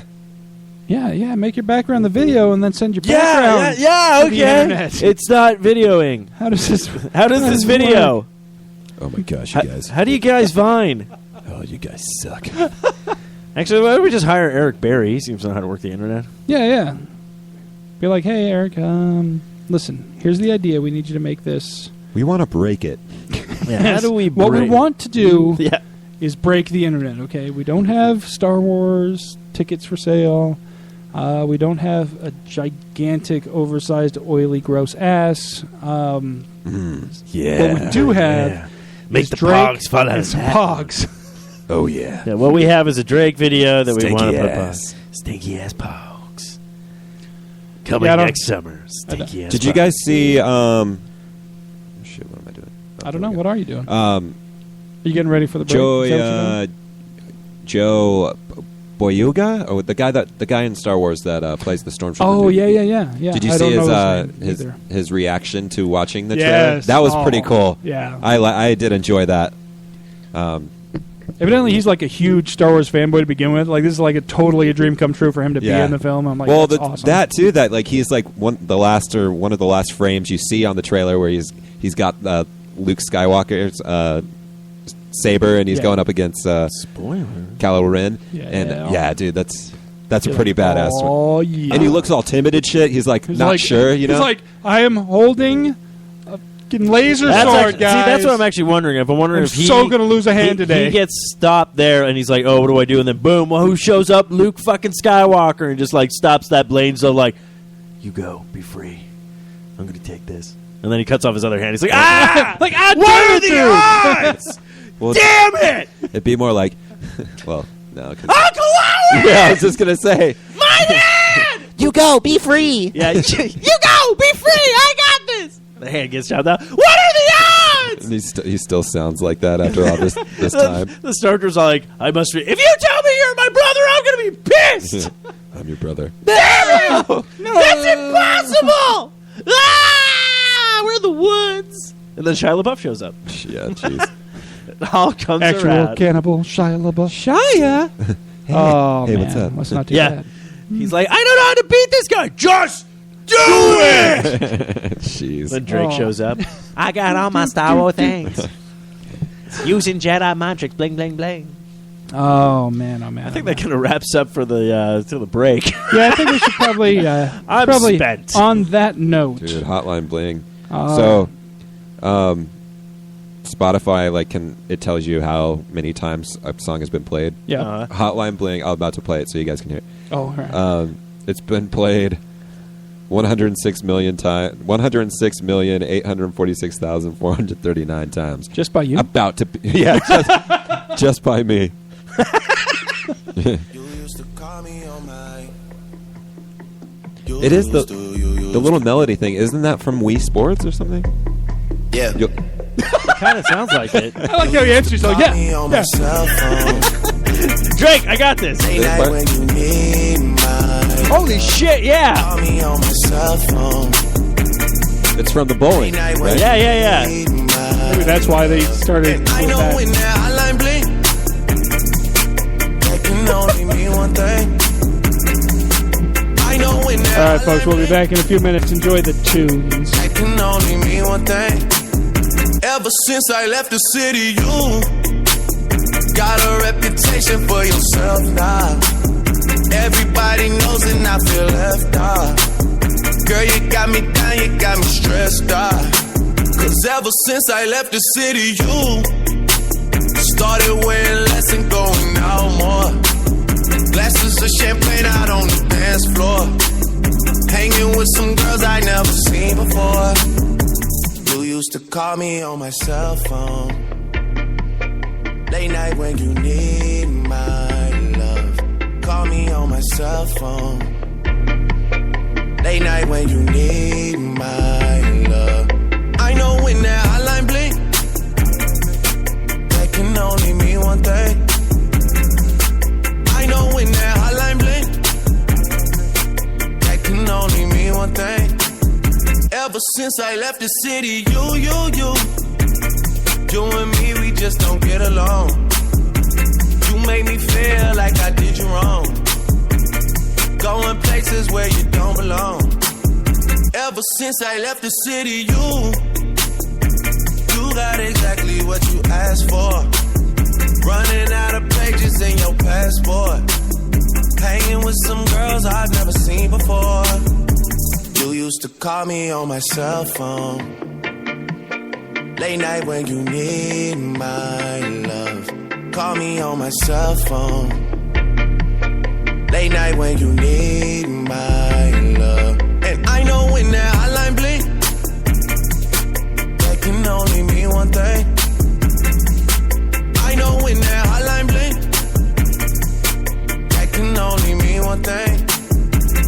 Yeah. Make your background the video and then send your background. Yeah, to the okay. internet. It's not videoing. How does this? How does this video? Oh my gosh, you guys. How do you guys Vine? Oh, you guys suck. Actually, why don't we just hire Eric Berry? He seems to know how to work the internet. Yeah. Be like, hey, Eric. Listen. Here's the idea. We need you to make this. We want to break it. Yeah, how do we What we break- want to do Yeah. is break the internet. Okay, we don't have Star Wars tickets for sale. We don't have a gigantic, oversized, oily, gross ass. Yeah. What we do have Make is the Drake Pogs fall out and of some that. Pogs. Oh, yeah. Yeah, what we have is a Drake video that we want to Stinky put ass. on. Stinky ass Pogs. Coming Yeah, I don't- next summer. Stinky ass Did you Pogs. guys see? Shit, what am I doing? I don't know. What are you doing? Um, Are you getting ready for the break? Joe. Is that what you're doing? Joe Boyega, or the guy in Star Wars that plays the Stormtrooper. Oh, dude. yeah. Did you I see don't know his name either. his reaction to watching the trailer? Yes. That was Oh, pretty cool. yeah. I did enjoy that. Evidently, he's like a huge Star Wars fanboy to begin with. Like, this is like a dream come true for him to be in the film. I'm like, well, that's awesome. that too. That like he's like one of the last frames you see on the trailer where he's got Luke Skywalker's saber and he's going up against Kylo Ren. Yeah, dude, that's a pretty badass one. Oh yeah, And he looks all timid and shit. He's like not sure, you know. He's like, I am holding a fucking laser sword, guys. See, that's what I'm actually wondering. I'm wondering if he's so gonna lose a hand today. He gets stopped there, and he's like, "Oh, what do I do?" And then boom, well, who shows up? Luke fucking Skywalker, and just like stops that blade. So like, you go, be free. I'm gonna take this, and then he cuts off his other hand. He's like, "Ah, like, what are the odds? Well, Damn it, it'd be more like, well, no, 'cause- Uncle Owen! yeah, I was just gonna say, My dad! You go, be free. Yeah, you go, be free. I got this." The hand gets chopped out. What are the odds? and he still sounds like that after all this time. The Stormtroopers are like, I must be. If you tell me you're my brother, I'm going to be pissed. I'm your brother. Damn it! That's impossible! Ah! We're in the woods. And then Shia LaBeouf shows up. Yeah, jeez. It all comes Actual around. cannibal Shia LaBeouf. Shia. Oh, Hey, man. what's up? Let's not do Yeah. that. He's like, I don't know how to beat this guy. Just do it! Jeez. Then Drake Oh. shows up. I got all my Star Wars things. Using Jedi mind tricks, bling, bling, bling. Oh man. Oh man. I think that kind of wraps up for the till the break. Yeah, I think we should probably. I'm probably spent. On that note, Dude, Hotline Bling. So, Spotify, like, it tells you how many times a song has been played. yeah. Hotline Bling, I'm about to play it so you guys can hear it. Oh, all right. It's been played 106 million times, 106,846,439 times. Just by you. About to, yeah, just by me. It is the little melody thing. Isn't that from Wii Sports or something? Yeah. You'll- Kind of sounds like it. I like how he answers. So yeah. Drake, I got this. Holy shit, yeah. It's from the bowling, right? Yeah. Maybe that's why they started with that. hotline bling. That can only mean one thing. I know when that All right, folks. We'll be back in a few minutes. Enjoy the tunes. That can only mean one thing. Ever since I left the city, you got a reputation for yourself now. Everybody knows and I feel left out. Girl, you got me down, you got me stressed out. Cause ever since I left the city, you started wearing less and going out more. Glasses of champagne out on the dance floor. Hanging with some girls I never seen before. You used to call me on my cell phone. Late night when you need my love. Call me on my cell phone. Late night when you need my love. I know when that hotline blink, that can only mean one thing. I know when that hotline blink, that can only mean one thing. Ever since I left the city, you and me, we just don't get along. You make me feel like I did you wrong. Going places where you don't belong. Ever since I left the city, you got exactly what you asked for. Running out of pages in your passport. Hanging with some girls I've never seen before. You used to call me on my cell phone. Late night when you need my love. Call me on my cell phone. Late night when you need my love. And I know when that hotline blink, that can only mean one thing. I know when that hotline blink, that can only mean one thing.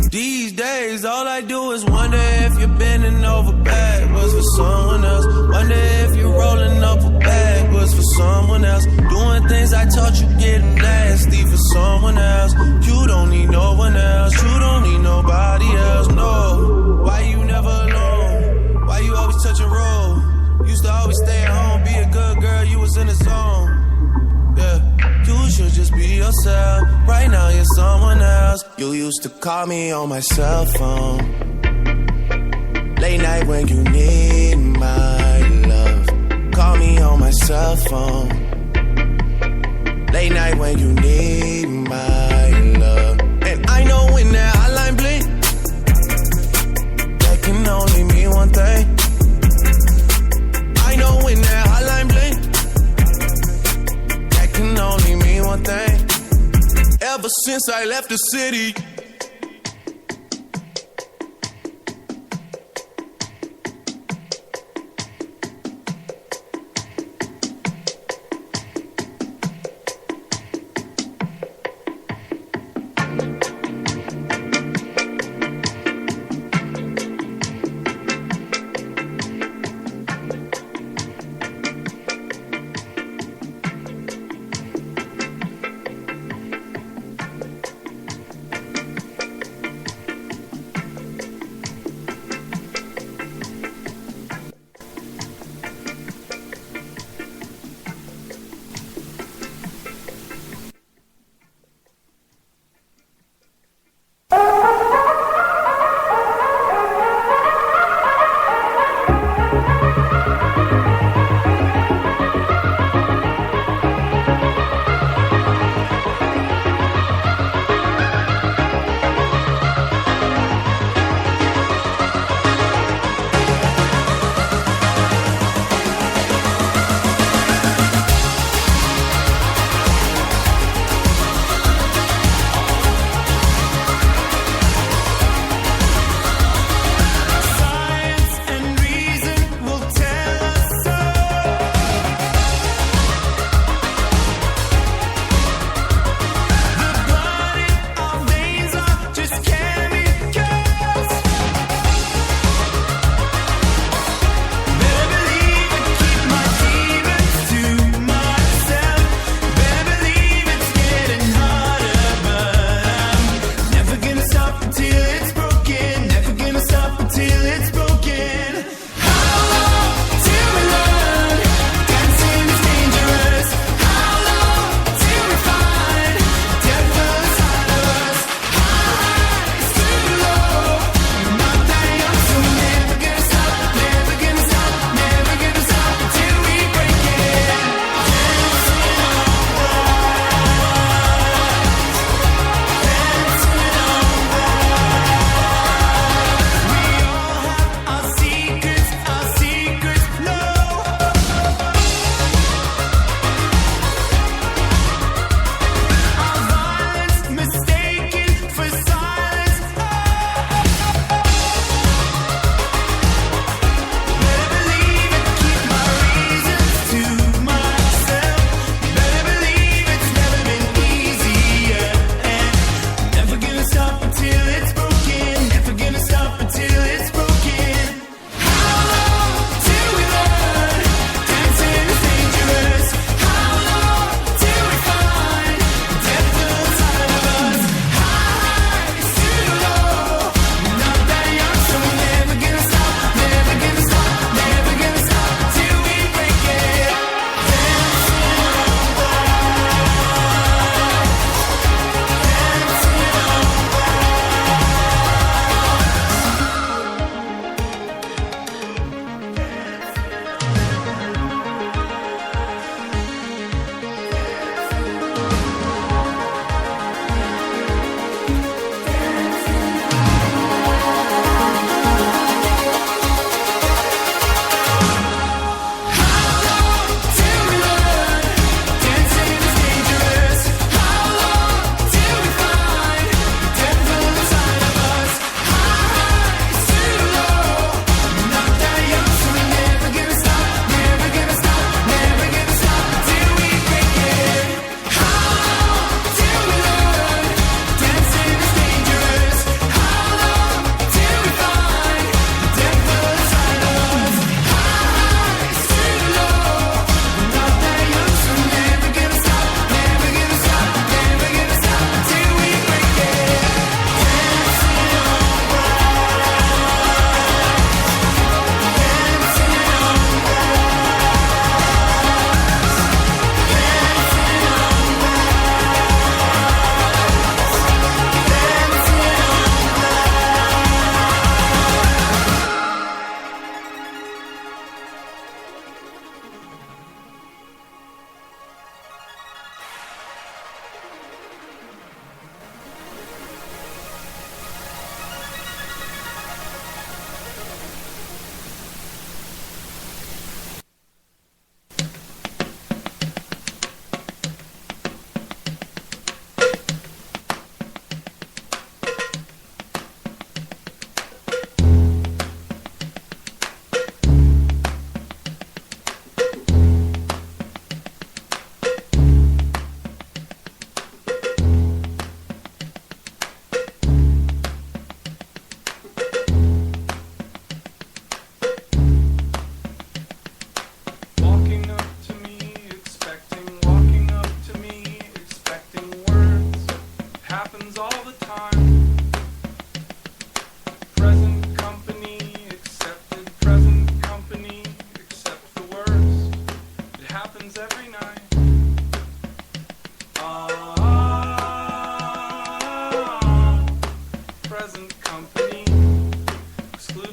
These days, all I do is wonder if you're bending over backwards for someone else. Wonder if you're rolling up a bag was for someone else. Doing things I taught you getting nasty for someone else. You don't need no one else. You don't need nobody else. No. Why you never alone? Why you always touch a roll? Used to always stay at home, be a good girl. You was in the zone. Yeah. You should just be yourself. Right now you're someone else. You used to call me on my cell phone. Late night when you need my love. Call me on my cell phone. Late night when you need my love. And I know when that hotline blink, that can only mean one thing. I know when that hotline blink, that can only mean one thing. Ever since I left the city,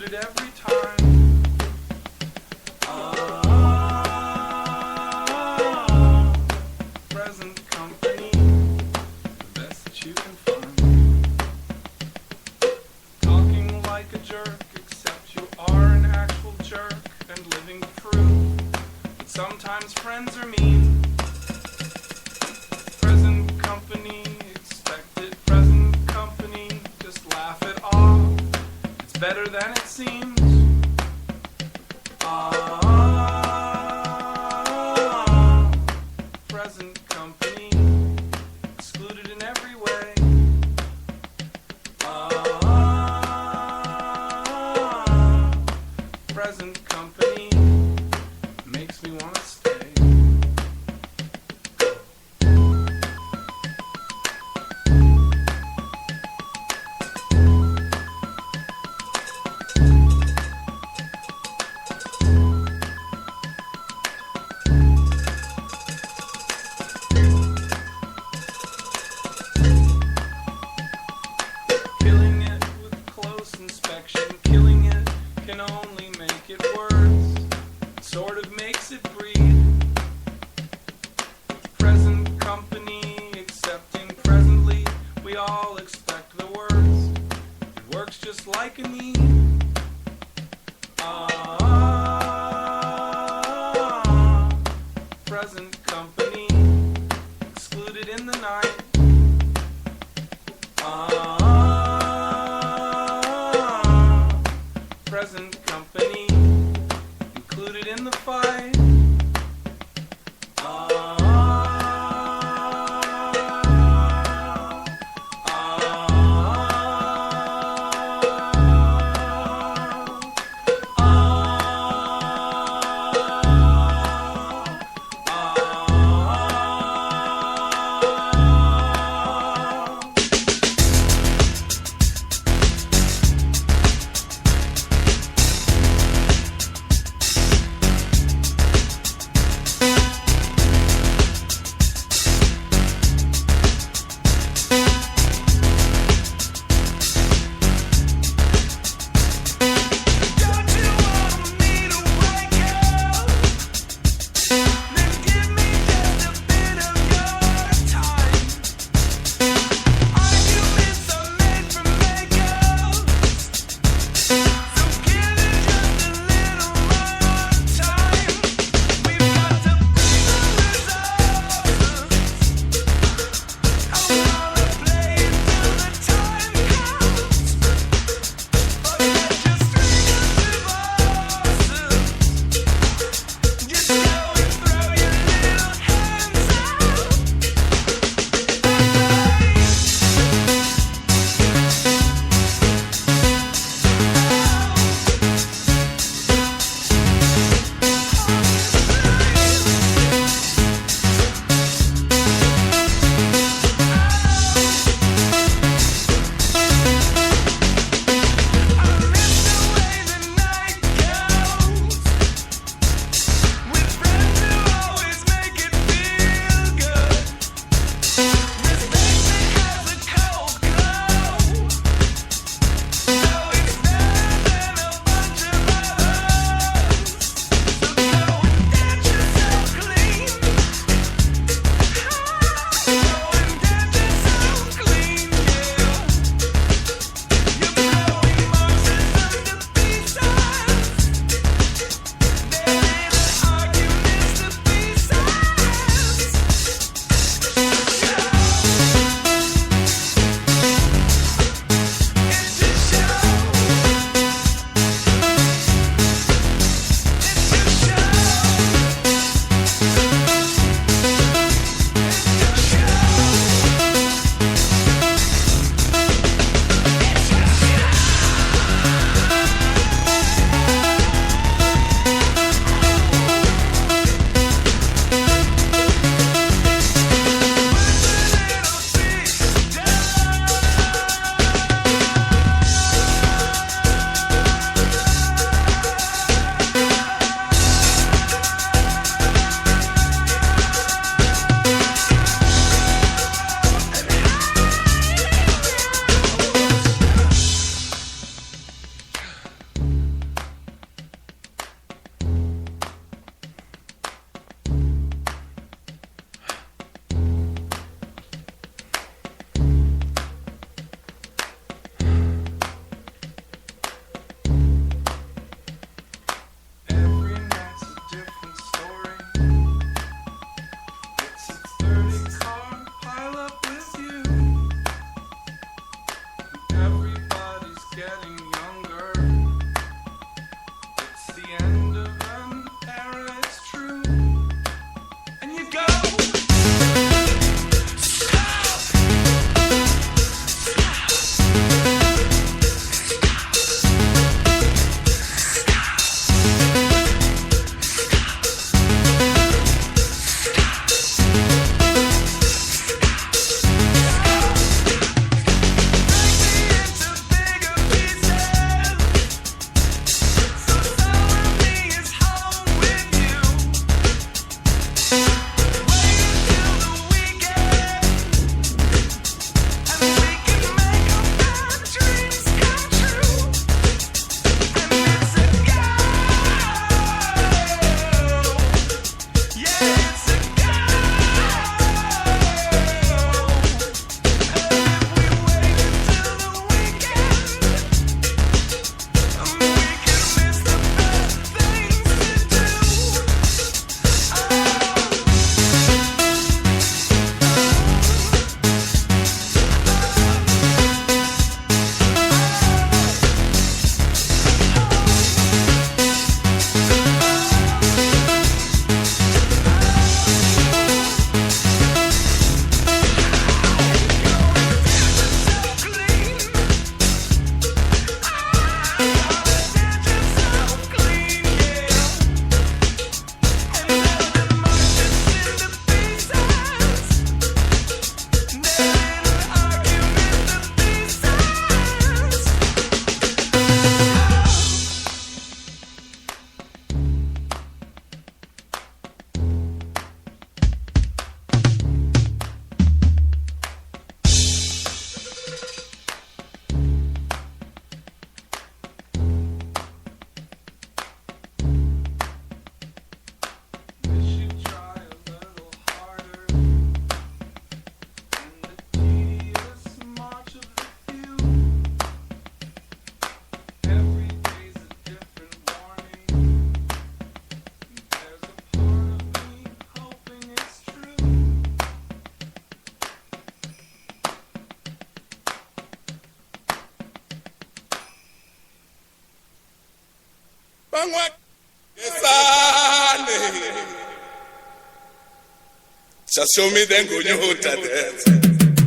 excluded every time. Present company, the best that you can find. Talking like a jerk, except you are an actual jerk and living the truth. But sometimes friends are mean. Present company, expected present company, just laugh it off. It's better than it seems. Present company, excluded in every way. Present company makes me want to stay. Killing it with close inspection, killing it can only make it worse. It sort of makes it breathe. Present company, accepting presently, we all expect the worst. It works just like a need. Present company, excluded in the night. Present company, included in the fight. Just show me then go you hold that.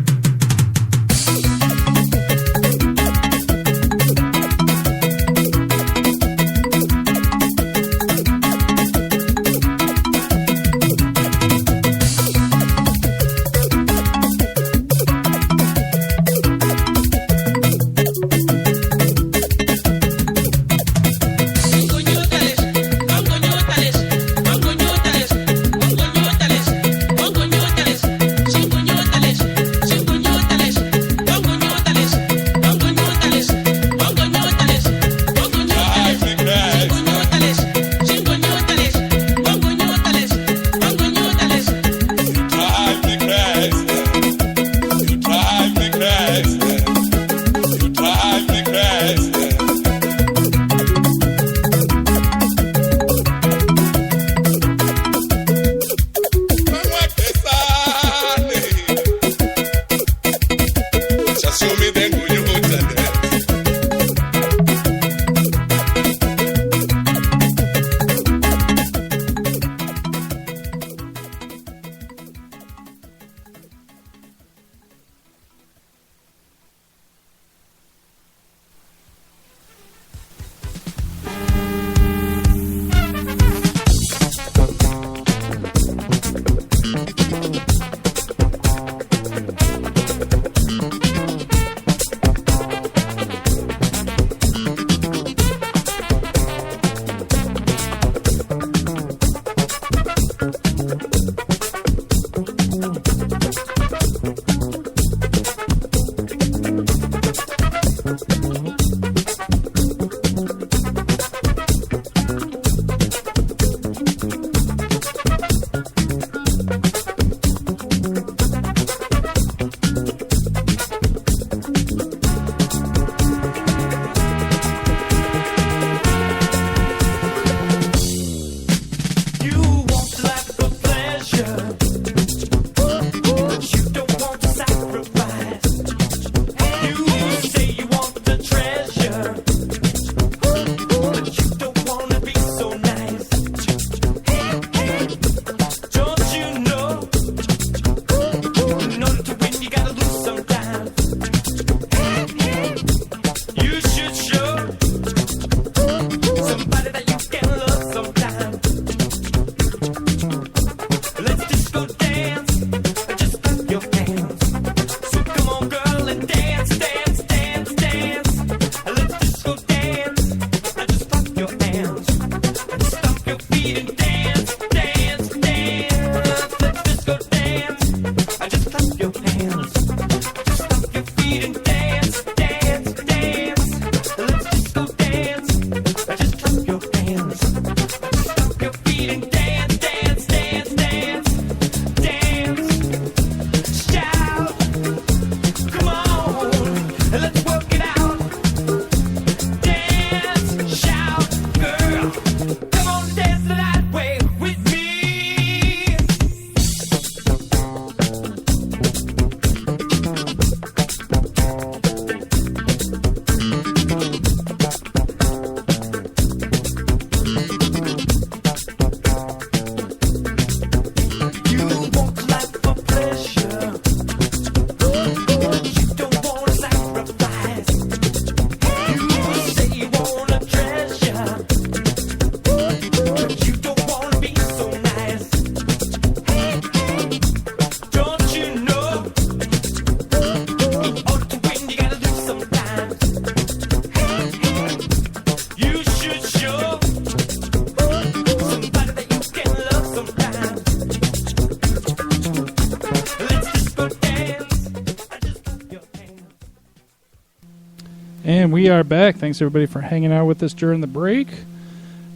And we are back. Thanks, everybody, for hanging out with us during the break.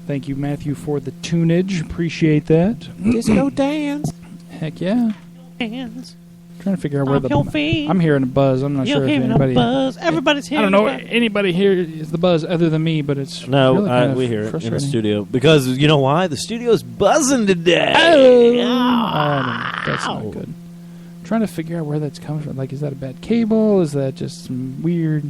Thank you, Matthew, for the tunage. Appreciate that. Disco dance. Heck yeah. Dance. Trying to figure out where Off your feet. I'm hearing a buzz. I'm not You're sure if hearing anybody. a buzz. Everybody's I hearing don't know. a buzz. Anybody here is the buzz other than me, but it's No, really kind of we hear it in the frustrating. studio. Because, you know why? The studio's buzzing today. That's not good. I'm trying to figure out where that's coming from. Like, is that a bad cable? Is that just some weird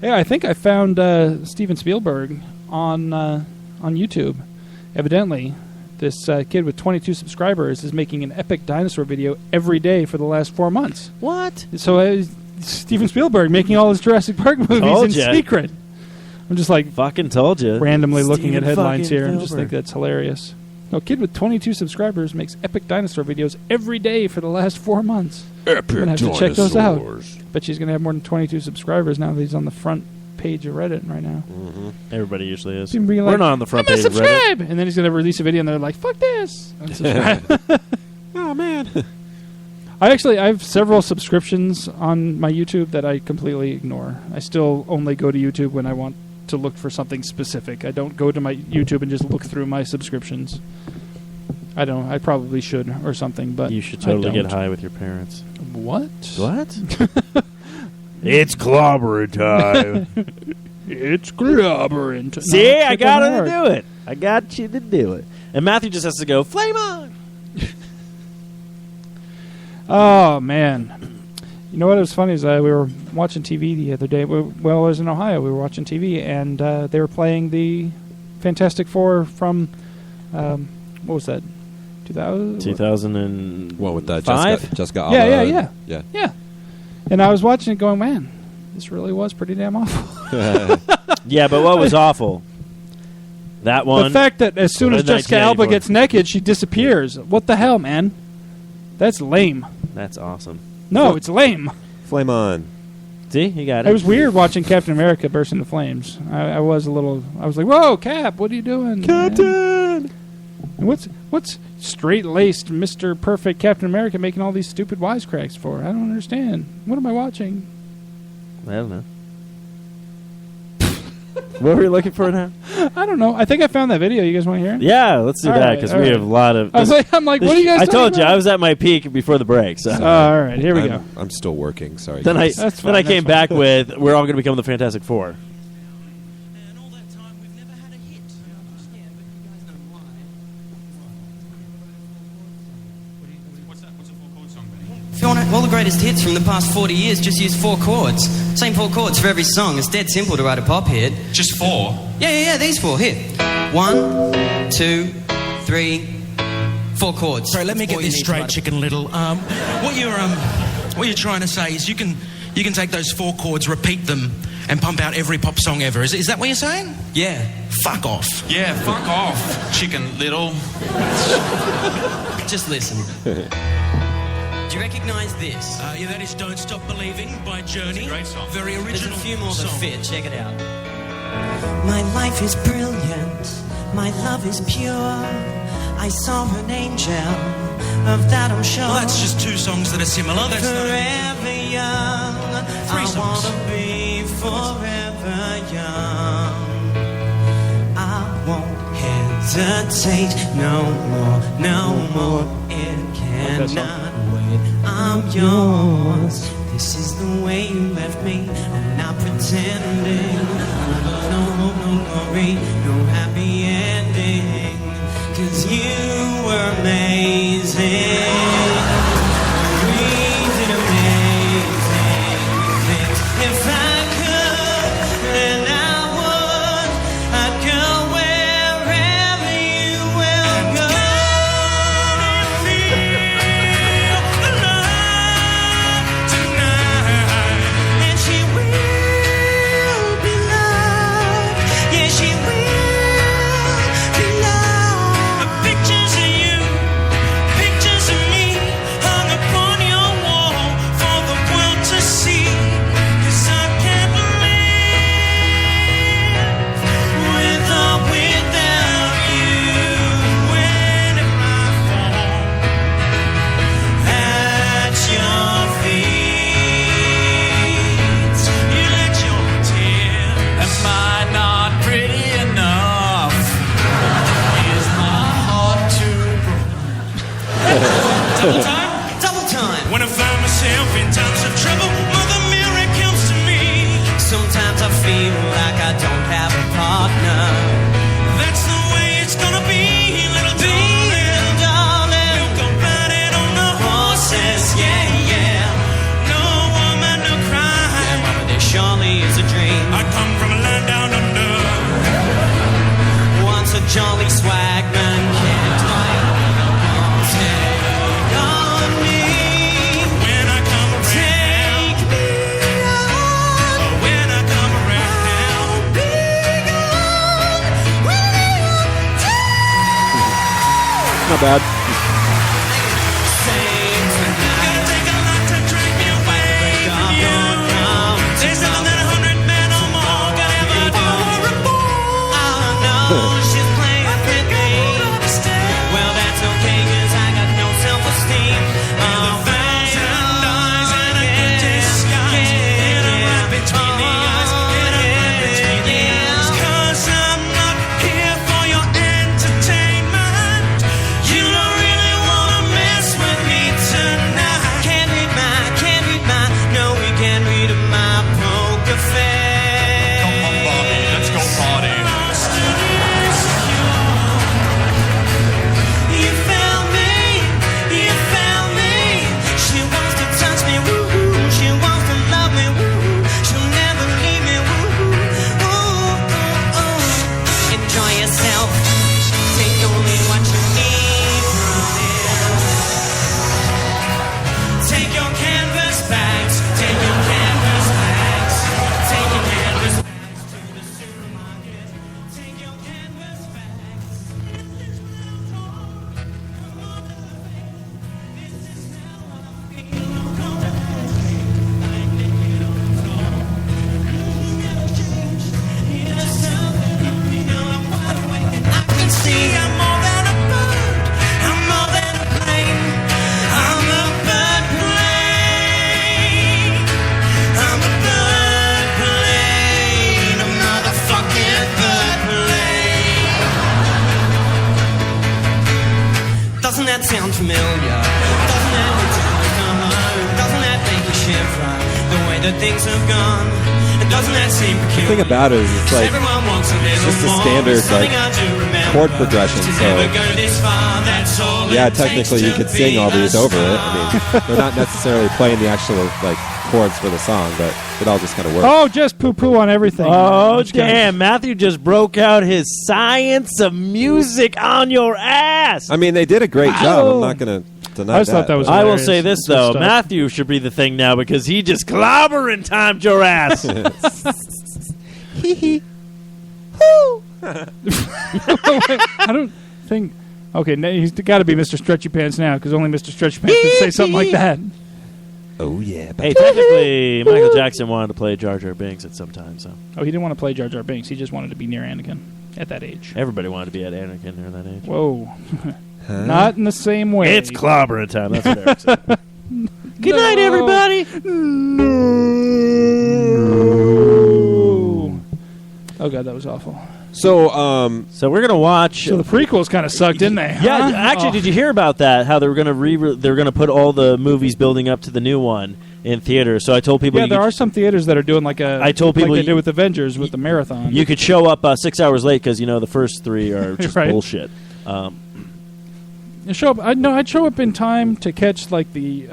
Yeah, I think I found Steven Spielberg on YouTube. Evidently, this kid with 22 subscribers is making an epic dinosaur video every day for the last 4 months. What? So Steven Spielberg making all his Jurassic Park movies in secret. I'm just like fucking told you. Randomly looking Steven at headlines here. I fucking just think that's hilarious. A kid with 22 subscribers makes epic dinosaur videos every day for the last 4 months. I'm going to have to check those out. Bet she's going to have more than 22 subscribers now that he's on the front page of Reddit right now. Mm-hmm. Everybody usually is. Like, we're not on the front page of Reddit. And then he's going to release a video and they're like, fuck this. Unsubscribe. Oh, man. I have several subscriptions on my YouTube that I completely ignore. I still only go to YouTube when I want to look for something specific. I don't go to my YouTube and just look through my subscriptions. I don't. I probably should or something, but you should totally get high with your parents. What? It's clobbering time. It's clobbering time. See, I got her to do it. I got you to do it. And Matthew just has to go, flame on! Oh, man. You know what was funny is we were watching TV the other day. Well, I was in Ohio. We were watching TV, and they were playing the Fantastic Four from, what was that, 2000 What with Jessica Alba? Yeah. And I was watching it going, man, this really was pretty damn awful. Yeah, but what was awful? That one. The fact that as soon as Jessica Alba gets naked, she disappears. What the hell, man? That's lame. That's awesome. No, it's lame. Flame on. See, you got it. It was weird watching Captain America burst into flames. I was like, whoa, Cap, what are you doing, Captain? And what's straight-laced Mr. Perfect Captain America making all these stupid wisecracks for? I don't understand. What am I watching? I don't know. What were you looking for now? I don't know. I think I found that video. You guys want to hear it? Yeah, let's do that because we have a lot of... I'm like, what are you guys I talking told you, about? I was at my peak before the break. So. All right, here we go. I'm still working. Sorry. Then guys. I came back with, we're all going to become the Fantastic Four. If you want all the greatest hits from the past 40 years, just use 4 chords. Same 4 chords for every song. It's dead simple to write a pop hit. Just 4? Yeah, these 4. Here. 1, 2, 3, 4 chords. Sorry, let me get this straight, Chicken Little. What you're trying to say is you can take those 4 chords, repeat them, and pump out every pop song ever. Is that what you're saying? Yeah. Fuck off. Yeah, fuck off, Chicken Little. Just listen. Do you recognise this? Yeah, that is Don't Stop Believing by Journey. Great song. Very original. There's a few more that fit. Check it out. My life is brilliant, my love is pure. I saw an angel, of that I'm sure. Well, that's just 2 songs that are similar. That's forever young, 3 songs. I wanna be forever young. I won't hesitate no more. It cannot wait. I'm yours. This is the way you left me. I'm not pretending. No glory, no happy ending. 'Cause you were amazing. We did amazing things. If I could, then I would. I'd go wherever you will go. And she will be loved. Yeah, she will be loved. not bad. Doesn't that sound familiar? Doesn't that make you come home? Doesn't that make you shiver? The way that things have gone. And doesn't that seem The peculiar? thing about it is it's like Everyone wants a little just a more. standard Something like I do remember. chord progression. To So never go this far, that's all yeah, it technically you takes could to sing all be these a over it. star. I mean, they're not necessarily playing the actual like chords for the song, but it all just kind of works. Oh, just poo-poo on everything. Oh, Just kidding. damn. Matthew just broke out his science of music on your ass. I mean, they did a great job. I'm not going to deny I just thought that was I will hilarious. say this, Good though. stuff. Matthew should be the thing now because he just clobbering timed your ass. I don't think... Okay, he's got to be Mr. Stretchy Pants now because only Mr. Stretchy Pants could say something like that. Oh, yeah. Hey, technically, Michael Jackson wanted to play Jar Jar Binks at some time, so Oh, he didn't want to play Jar Jar Binks. He just wanted to be near Anakin at that age. everybody wanted to be at Anakin near that age. Whoa. Not in the same way. It's clobbering time. That's what Eric said. Good night, No. everybody. No. Oh, God, that was awful. So, So we're gonna watch. So the prequels kind of sucked, didn't they? Yeah, huh? actually, Oh. did you hear about that? How they were gonna they were gonna put all the movies building up to the new one in theaters. So I told people, Yeah, you there could, are some theaters that are doing like a. I told people like they you- did with Avengers with the marathon. you could show up 6 hours late because the first 3 are just Right. bullshit. You show up. I'd show up in time to catch like the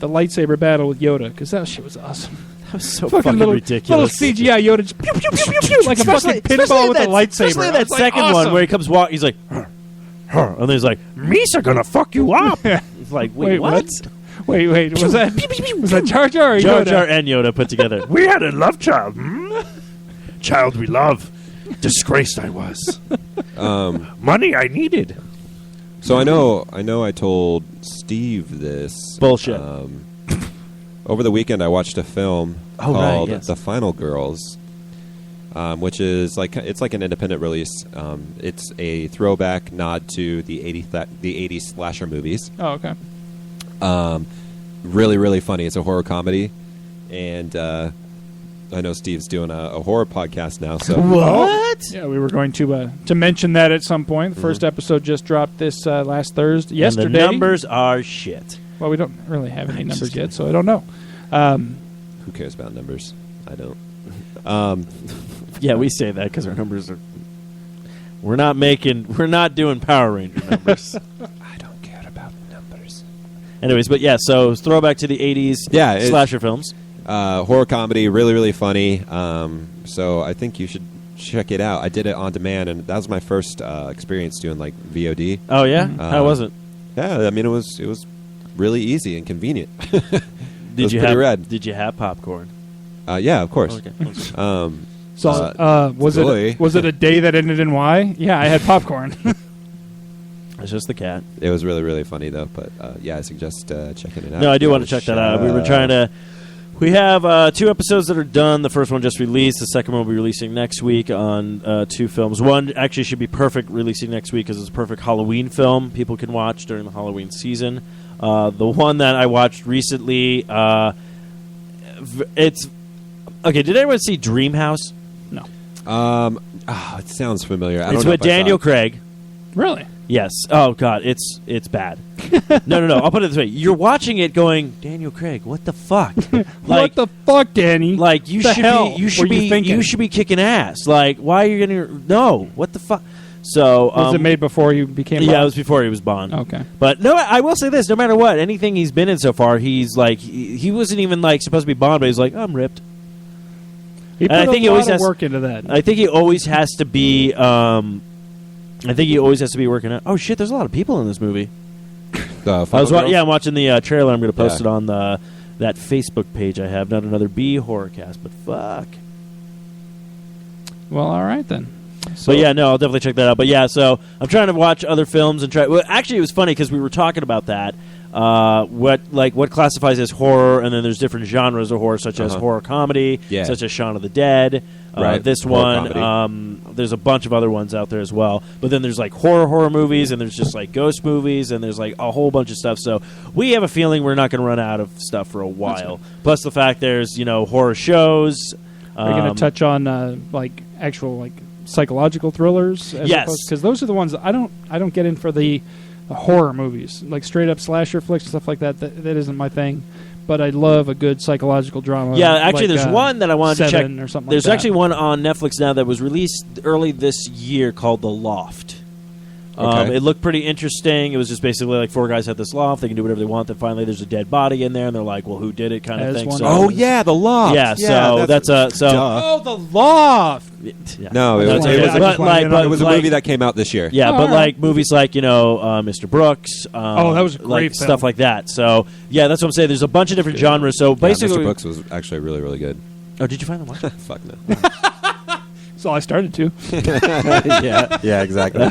lightsaber battle with Yoda because that shit was awesome. That was so fucking little, ridiculous. Little CGI Yoda just pew, pew, pew, pew, pew, like a fucking pinball with a lightsaber. Especially I that was like, second awesome. one where he comes walking, he's like, "Huh, huh," and then he's like, "Misa gonna fuck you up." It's like, wait, what? Wait, was that Jar Jar or Jar Yoda? Jar and Yoda put together. We had a love child. Child we love. Disgraced I was. Money I needed. so I know I told Steve this. Bullshit. Over the weekend, I watched a film Oh, right, called yes. The Final Girls, which is it's like an independent release. It's a throwback nod to the 80s slasher movies. Oh, okay. Really, really funny. It's a horror comedy, and I know Steve's doing a horror podcast now. So What? Yeah, we were going to mention that at some point. The first episode just dropped this last Thursday. Yesterday. And the numbers are shit. Well, we don't really have any numbers yet, so I don't know. who cares about numbers? I don't. Yeah, we say that because our numbers are. We're not doing Power Ranger numbers. I don't care about numbers. Anyways, but yeah, so throwback to the 80s Yeah, it's- slasher films. Horror comedy, really, really funny. So I think you should check it out. I did it on demand, and that was my first experience doing like VOD. Oh, yeah? How was it? Yeah, I mean it was really easy and convenient. Did you pretty have rad. Did you have popcorn? Yeah, of course. Okay. So, was Joy. it a day that ended in Y? Yeah, I had popcorn. It's just the cat. It was really, really funny, though. But, yeah, I suggest checking it out. No, I do want to check that out. We were trying to... We have 2 episodes that are done. The first one just released. The second one will be releasing next week on 2 films. One actually should be perfect releasing next week because it's a perfect Halloween film people can watch during the Halloween season. The one that I watched recently, it's... Okay, did anyone see Dreamhouse? No. It sounds familiar. I don't It's know with if I saw Daniel it. Craig. Really? Yes. Oh God, it's bad. No. I'll put it this way: you're watching it, going, Daniel Craig, what the fuck? What the fuck, Danny? Like you The should hell be, you should were you be, thinking? you should be kicking ass. Like, why are you gonna? No, what the fuck? So Was it made before you became? Yeah, Bond? it was before he was Bond. Okay. But no, I will say this: no matter what, anything he's been in so far, he's like he wasn't even like supposed to be Bond, but he's like, I'm ripped. He put And I think a he always lot of has work into that. I think he always has to be. I think he always has to be working out. Oh shit! There's a lot of people in this movie. The Final Girls? I'm watching the trailer. I'm going to post Yeah. it on that Facebook page I have. Not another B horror cast, but fuck. Well, all right then. So But yeah, no, I'll definitely check that out. But yeah, so I'm trying to watch other films and try. Well, actually, it was funny because we were talking about that. What classifies as horror, and then there's different genres of horror, such as horror comedy, Yeah. such as Shaun of the Dead. Right. This Horror one, comedy. there's a bunch of other ones out there as well. But then there's like horror movies, and there's just like ghost movies, and there's like a whole bunch of stuff. So we have a feeling we're not going to run out of stuff for a while. Plus the fact there's horror shows. are you going to touch on like actual like psychological thrillers? Yes. Because those are the ones that I don't get in for the horror movies, like straight up slasher flicks and stuff like that. That isn't my thing. But I love a good psychological drama. Yeah, actually, like, there's one that I wanted to check. Seven or something. There's like actually one on Netflix now that was released early this year called The Loft. Okay. It looked pretty interesting. It was just basically like 4 guys at this loft. They can do whatever they want. Then finally, there's a dead body in there, and they're like, "Well, who did it?" Kind of As thing. one So, does. Oh, yeah, The Loft. Yeah, so that's a so. duh. Oh, The Loft. Yeah. No, it That's was, okay. it was, I just wanted to know. it was a movie that came out this year. Yeah, Oh, but all like movies like Mr. Brooks. that was a great like film. stuff like that. So yeah, that's what I'm saying. There's a bunch of different genres. So Yeah, basically, Mr. Brooks was actually really, really good. oh, did you find the one? Fuck no. So I started to. Yeah. Yeah, exactly.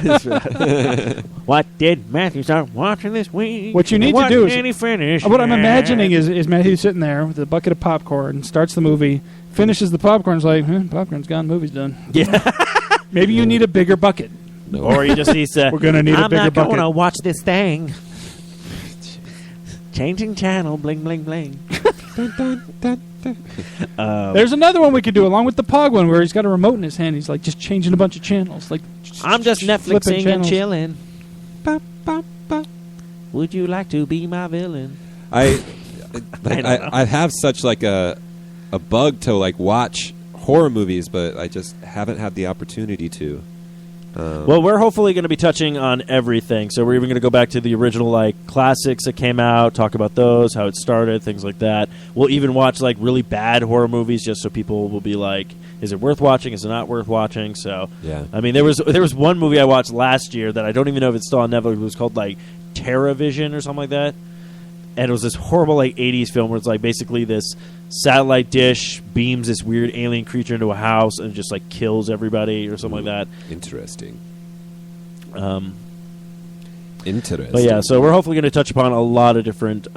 What did Matthew start watching this week? What you need to What do is- did he finish? What I'm imagining is Matthew sitting there with a bucket of popcorn, starts the movie, finishes the popcorn, is like, popcorn's gone, movie's done. Yeah. Maybe you need a bigger bucket. Or he just needs to. We're gonna need a I'm bigger not bucket. going to watch this thing. Changing channel, bling, bling, bling. There's another one we could do along with the Pog one where he's got a remote in his hand. He's like just changing a bunch of channels. Like I'm just flipping Netflixing and channels. chilling. Would you like to be my villain? I don't know. I have such like a bug to like watch horror movies, but I just haven't had the opportunity to. Well, we're hopefully going to be touching on everything. So we're even going to go back to the original like classics that came out, talk about those, how it started, things like that. We'll even watch like really bad horror movies just so people will be like, is it worth watching? Is it not worth watching? So Yeah. I mean, there was one movie I watched last year that I don't even know if it's still on Netflix. It was called like TerraVision or something like that. And it was this horrible like 80s film where it's like basically this satellite dish beams this weird alien creature into a house and just like kills everybody or something like that. Interesting. Um, Interesting. But yeah, so we're hopefully going to touch upon a lot of different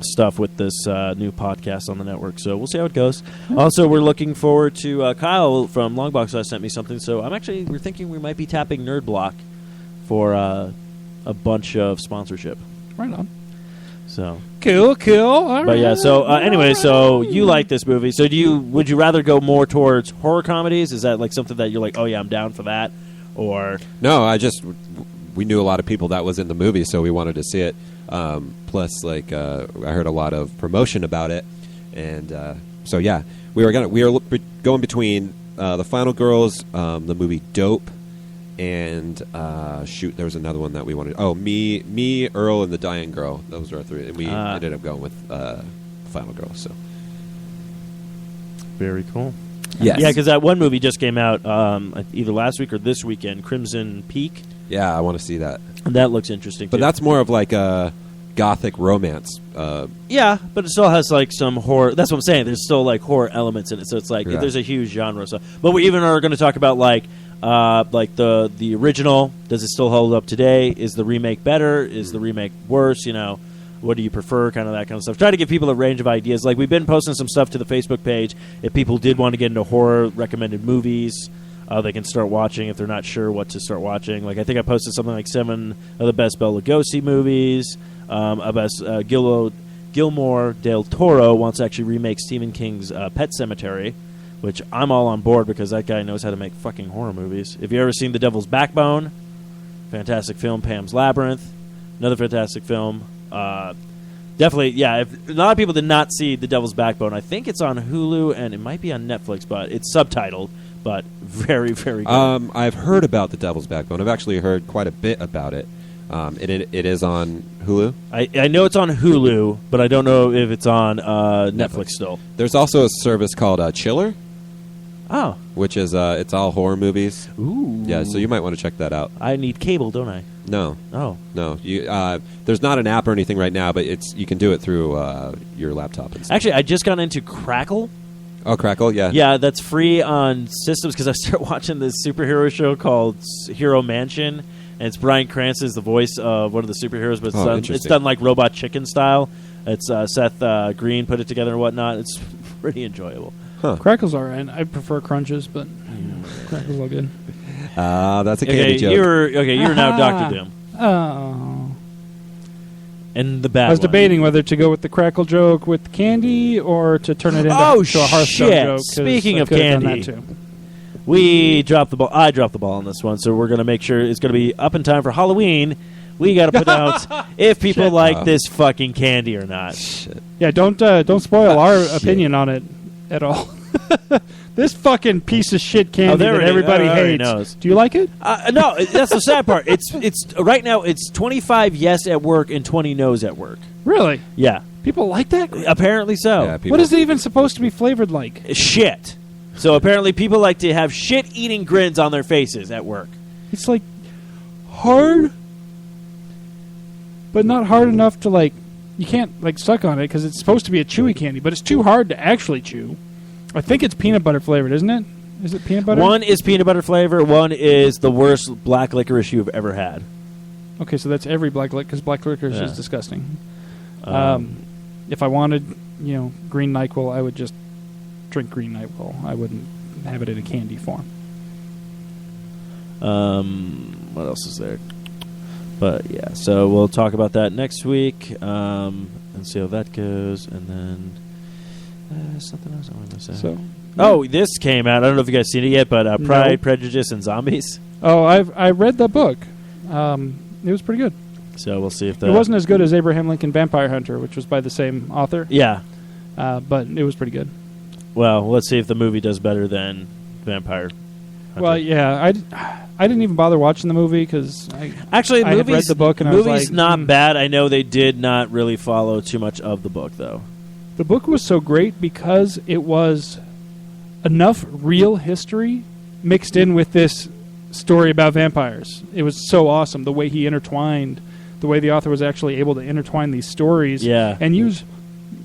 stuff with this new podcast on the network. So we'll see how it goes. Also, we're looking forward to Kyle from Longbox sent me something. So we're thinking we might be tapping Nerd Block for a bunch of sponsorship. Right on. So Cool. All but yeah, right. so anyway, so you like this movie. So would you rather go more towards horror comedies? Is that like something that you're like, oh yeah, I'm down for that? Or No, we knew a lot of people that was in the movie, so we wanted to see it. Plus, like I heard a lot of promotion about it, and so yeah, we were going between The Final Girls, the movie Dope, and there was another one that we wanted. Oh, me, Earl, and the Dying Girl. Those were our 3, and we ended up going with Final Girl. So very cool. yes, Yeah, because that one movie just came out either last week or this weekend, Crimson Peak. yeah, I want to see that. And that looks interesting, But too. that's more of like a gothic romance. Yeah, but it still has, like, some horror. That's what I'm saying. There's still, like, horror elements in it. So it's like, Yeah. there's a huge genre. So, but we even are going to talk about, like, Like the original, does it still hold up today? Is the remake better? Is the remake worse? You know, what do you prefer? Kind of that kind of stuff. Try to give people a range of ideas. Like, we've been posting some stuff to the Facebook page. If people did want to get into horror recommended movies, they can start watching if they're not sure what to start watching. Like, I think I posted something like 7 of the best Bela Lugosi movies. Guillermo del Toro wants to actually remake Stephen King's Pet Sematary, which I'm all on board because that guy knows how to make fucking horror movies. If you ever seen The Devil's Backbone, fantastic film. Pan's Labyrinth, another fantastic film. Definitely, yeah. If a lot of people did not see The Devil's Backbone, I think it's on Hulu and it might be on Netflix, but it's subtitled. But very, very good. I've heard about The Devil's Backbone. I've actually heard quite a bit about it. It is on Hulu? I know it's on Hulu, but I don't know if it's on Netflix still. There's also a service called Chiller. Oh. Which is, it's all horror movies. Ooh. Yeah, so you might want to check that out. I need cable, don't I? No. Oh. No. You, there's not an app or anything right now, but you can do it through your laptop and stuff. Actually, I just got into Crackle. Oh, Crackle, yeah. Yeah, that's free on systems because I started watching this superhero show called Hero Mansion, and it's Bryan Cranston is the voice of one of the superheroes, but it's done like Robot Chicken style. It's Seth Green put it together and whatnot. It's pretty enjoyable. Huh. Crackle's all right. I prefer Crunches, but Crackle's all good. That's a candy joke. You're now Dr. Doom. Oh. And the bad I was one. debating whether to go with the Crackle joke with candy or to turn it into to a Hearthstone joke. 'Cause Speaking I of could have done candy, that too. we dropped the ball. I dropped the ball on this one, so we're going to make sure it's going to be up in time for Halloween. We got to put out if people like this fucking candy or not. Shit. Yeah, don't spoil our opinion on it at all. This fucking piece of shit candy that everybody hates. Knows. Do you like it? No, that's the sad part. It's right now. It's 25 yes at work and 20 no's at work. Really? Yeah, People like that? apparently so. Yeah, people- What is it even supposed to be flavored like? Shit. So apparently people like to have shit-eating grins on their faces at work. It's like hard, but not hard enough to like. You can't like suck on it because it's supposed to be a chewy candy, but it's too hard to actually chew. I think it's peanut butter flavored, isn't it? Is it peanut butter? One is peanut butter flavor. One is the worst black licorice you've ever had. Okay, so that's every black licorice because black licorice Yeah. is disgusting. If I wanted, green NyQuil, I would just drink green NyQuil. I wouldn't have it in a candy form. What else is there? But yeah, so we'll talk about that next week and see how that goes. And then something else I wanted to say. So, oh, this came out. I don't know if you guys seen it yet, but Pride, Prejudice, and Zombies. Oh, I read the book. It was pretty good. So we'll see if It wasn't as good as Abraham Lincoln Vampire Hunter, which was by the same author. Yeah. But it was pretty good. Well, let's see if the movie does better than Vampire Hunter. Well, yeah, I didn't even bother watching the movie because I had read the book and I was movie's like, not bad. I know they did not really follow too much of the book, though. The book was so great because it was enough real history mixed in with this story about vampires. It was so awesome the way he intertwined, the way the author was actually able to intertwine these stories and use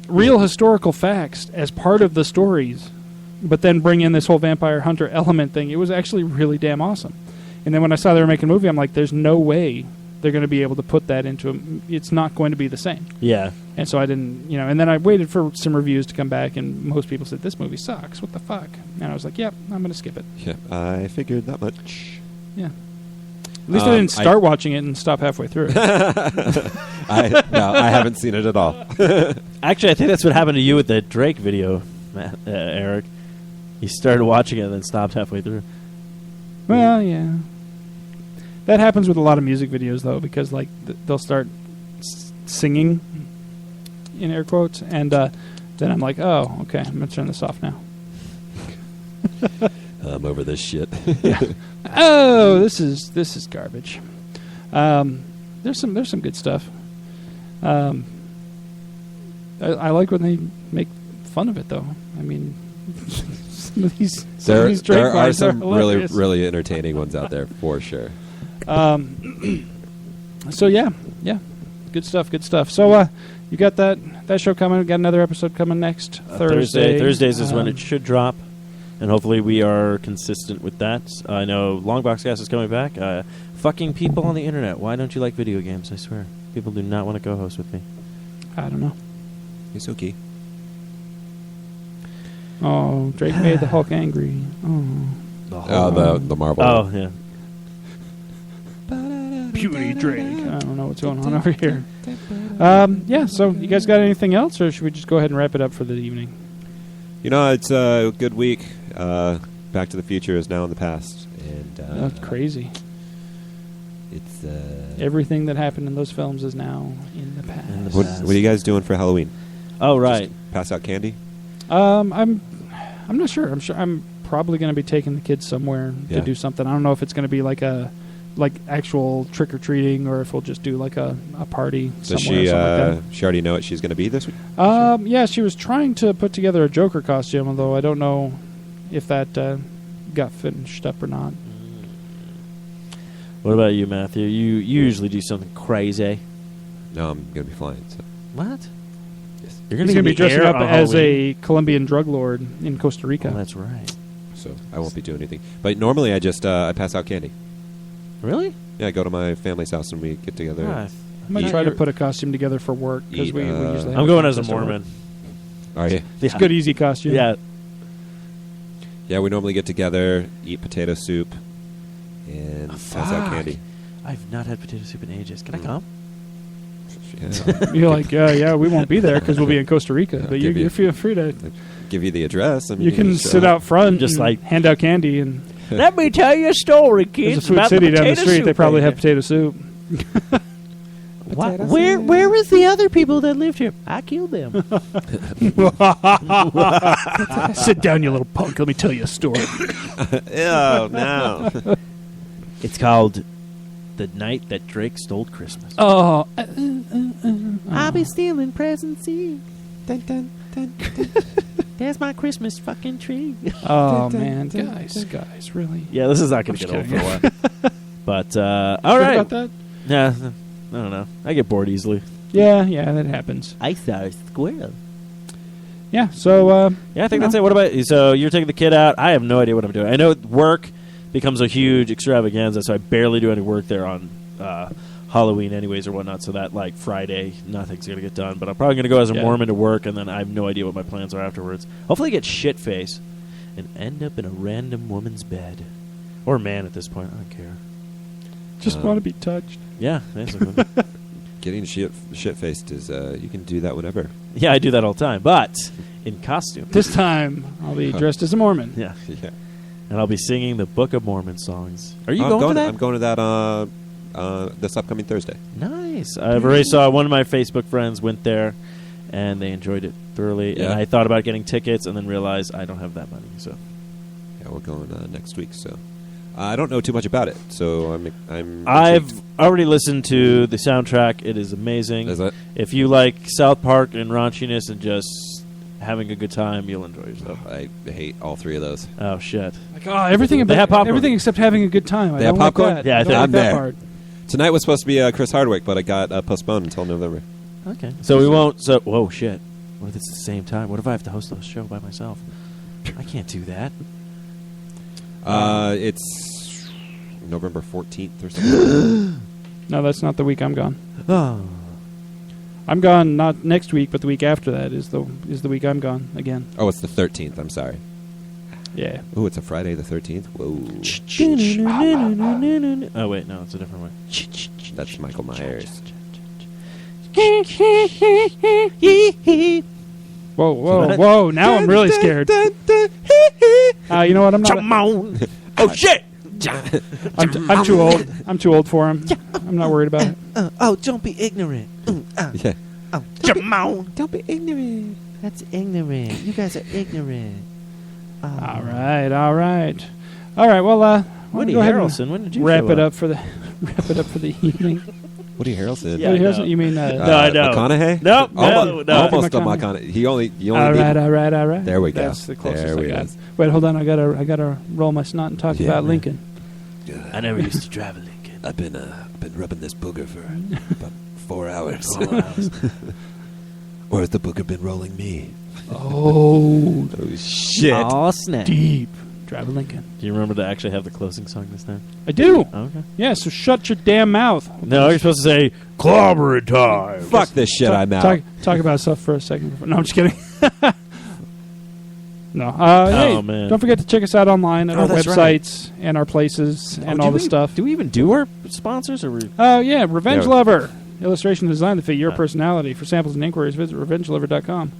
real historical facts as part of the stories, but then bring in this whole vampire hunter element thing. It was actually really damn awesome. And then when I saw they were making a movie, I'm like, there's no way they're going to be able to put that into it's not going to be the same. Yeah. And so I didn't, and then I waited for some reviews to come back, and most people said, this movie sucks. What the fuck? And I was like, yep, I'm going to skip it. Yeah, I figured that much. Yeah. At least I didn't start watching it and stop halfway through. I haven't seen it at all. Actually, I think that's what happened to you with the Drake video, Eric. You started watching it and then stopped halfway through. Well, yeah. That happens with a lot of music videos, though, because like they'll start singing, in air quotes, and then I'm like, oh, okay, I'm going to turn this off now. I'm over this shit. Yeah. Oh, this is garbage. There's some good stuff. I like when they make fun of it, though. I mean, some of these Drake there are lines some hilarious. really entertaining ones out there for sure. So yeah, good stuff. So you got that show coming. We got another episode coming next Thursday. Thursdays is when it should drop. And hopefully we are consistent with that. I know Longboxcast is coming back. Fucking people on the internet. Why don't you like video games? I swear. People do not want to co-host with me. I don't know. It's okay. Oh, Drake made the Hulk angry. Oh, The Marvel. Oh, yeah. Puny Drake. I don't know what's going on over here. Yeah, so you guys got anything else, or should we just go ahead and wrap it up for the evening? You know, it's a good week. Back to the Future is now in the past, and That's crazy. It's Everything that happened in those films is now in the past. What are you guys doing for Halloween? Oh, right. Just pass out candy? I'm not sure. I'm probably going to be taking the kids somewhere to Yeah. do something. I don't know if it's going to be like actual trick or treating, or if we'll just do like a party Does somewhere. she or something like she already know what she's going to be this week? that. Yeah, she was trying to put together a Joker costume, although I don't know if that got finished up or not. What about you, Matthew? You usually do something crazy. No, I'm going to be flying. So. What? Yes. You're He's going to be dressing air up on as Halloween. a Colombian drug lord in Costa Rica. Oh, that's right. So I won't be doing anything. But normally I just I pass out candy. Really? Yeah, I go to my family's house and we get together. Ah, I might try to put a costume together for work because we usually. I'm have going as a contest at work. Mormon. Are you? It's a good, easy costume. Yeah. Yeah, we normally get together, eat potato soup, and pass out candy. I've not had potato soup in ages. Can I come? Yeah. You're like, yeah, we won't be there because we'll be in Costa Rica. But give you you- feel free to. Give you the address. I mean, You can just, sit out front, Just and like- hand out candy, and Let me tell you a story, there's kids. a Food about City the down the potato street. soup They probably have lady. potato soup. What? Where is the other people that lived here? I killed them. Sit down, you little punk. Let me tell you a story. Oh no! It's called The Night That Drake Stole Christmas. Oh, I'll be stealing presents. Dun, dun, dun, dun. There's my Christmas fucking tree. oh man, guys, really? Yeah, this is not going to I'm get old just for a while. But, all Sure right. about that? Yeah, I don't know. I get bored easily. Yeah, that happens. I saw a squirrel. Yeah, so Yeah, I think that's it. What about so you're taking the kid out? I have no idea what I'm doing. I know work becomes a huge extravaganza, so I barely do any work there on Halloween anyways or whatnot, so that like Friday nothing's going to get done. But I'm probably going to go as a Yeah. Mormon to work, and then I have no idea what my plans are afterwards. Hopefully I get shit-faced and end up in a random woman's bed. Or man at this point. I don't care. just want to be touched. Yeah, basically. Getting shit faced is you can do that whenever. Yeah, I do that all the time, but in costume. This time, I'll be dressed as a Mormon. Yeah. Yeah. And I'll be singing the Book of Mormon songs. Are you I'm going to that? I'm going to that this upcoming Thursday. Nice. I've already saw one of my Facebook friends went there, and they enjoyed it thoroughly. And Yeah. I thought about getting tickets, and then realized I don't have that money. So Yeah, we're going next week. So I don't know too much about it. So I'm. I've intrigued. already listened to the soundtrack. It is amazing. Is it? If you like South Park and raunchiness and just having a good time, you'll enjoy yourself. I hate all three of those. Oh shit! Like, everything They about have popcorn. everything except having a good time. I They have don't like popcorn? that. Yeah, I I don't think- like I'm that there. part. Tonight was supposed to be Chris Hardwick, but it got postponed until November. Okay. So we won't. So whoa, shit. What if it's the same time? What if I have to host a show by myself? I can't do that. It's November 14th or something. No, that's not the week I'm gone. Oh. I'm gone not next week, but the week after that is the week I'm gone again. Oh, it's the 13th. I'm sorry. Yeah. Oh, it's a Friday the 13th. Whoa, Oh wait, no, it's a different way. that's Michael Myers. Whoa! Now I'm really scared. You know what? I'm not. Oh shit! I'm too old. I'm too old for him. I'm not worried about it. Oh, don't be ignorant. Yeah. Don't be ignorant. That's ignorant. You guys are ignorant. All right. Well, why don't Woody we go ahead and Harrelson, when did you wrap show it up? up for the evening? Woody Harrelson. Yeah, Woody I Harrelson? know. You mean? No, I know. McConaughey? Nope, no, Almost, no. almost a McConaughey. McConaughey. He only All need- right. There we go. That's the closest There I we got. go. Wait, hold on. I gotta roll my snot and talk Yeah, about man. Lincoln. I never used to drive a Lincoln. I've been rubbing this booger for about 4 hours. Or has the booger been rolling me? Oh, Shit. Oh, snap. deep. Drive a Lincoln. Do you remember to actually have the closing song this time? I do. Okay. Yeah, so shut your damn mouth. No, you're supposed to say, Clobbering time. Fuck this shit, I'm out. Talk about stuff for a second. No, I'm just kidding. No. Hey, man. don't forget to check us out online at our that's websites and our places and all the stuff. Do we even do our sponsors? Or we? Yeah, Revenge Yeah. Lover. Illustration design to fit your personality. For samples and inquiries, visit revengelover.com.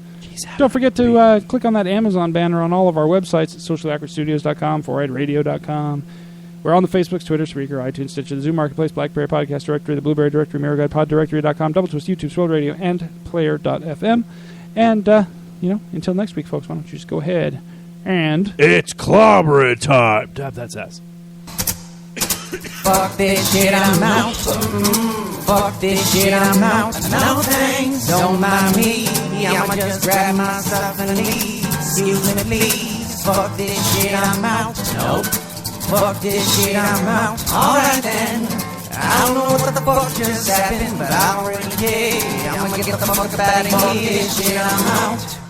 Don't forget to click on that Amazon banner on all of our websites at socialawkwardstudios.com, 4eyeradio.com. We're on the Facebooks, Twitter, Spreaker, iTunes, Stitcher, the Zoom Marketplace, BlackBerry Podcast Directory, the Blueberry Directory, MirrorGuide, PodDirectory.com, Double Twist, YouTube, Swell Radio, and Player.fm. And, until next week, folks, why don't you just go ahead and... It's clobbering time. Dab, that's ass. Fuck this shit, I'm out. Fuck this shit, I'm out. No thanks, don't mind me. I'ma just grab my stuff and leave. Excuse me, please. Fuck this shit, I'm out. Nope. Fuck this shit, I'm out. Alright then. I don't know what the fuck just happened, but I don't really care. I'ma get the fuck out of here. Shit, I'm out.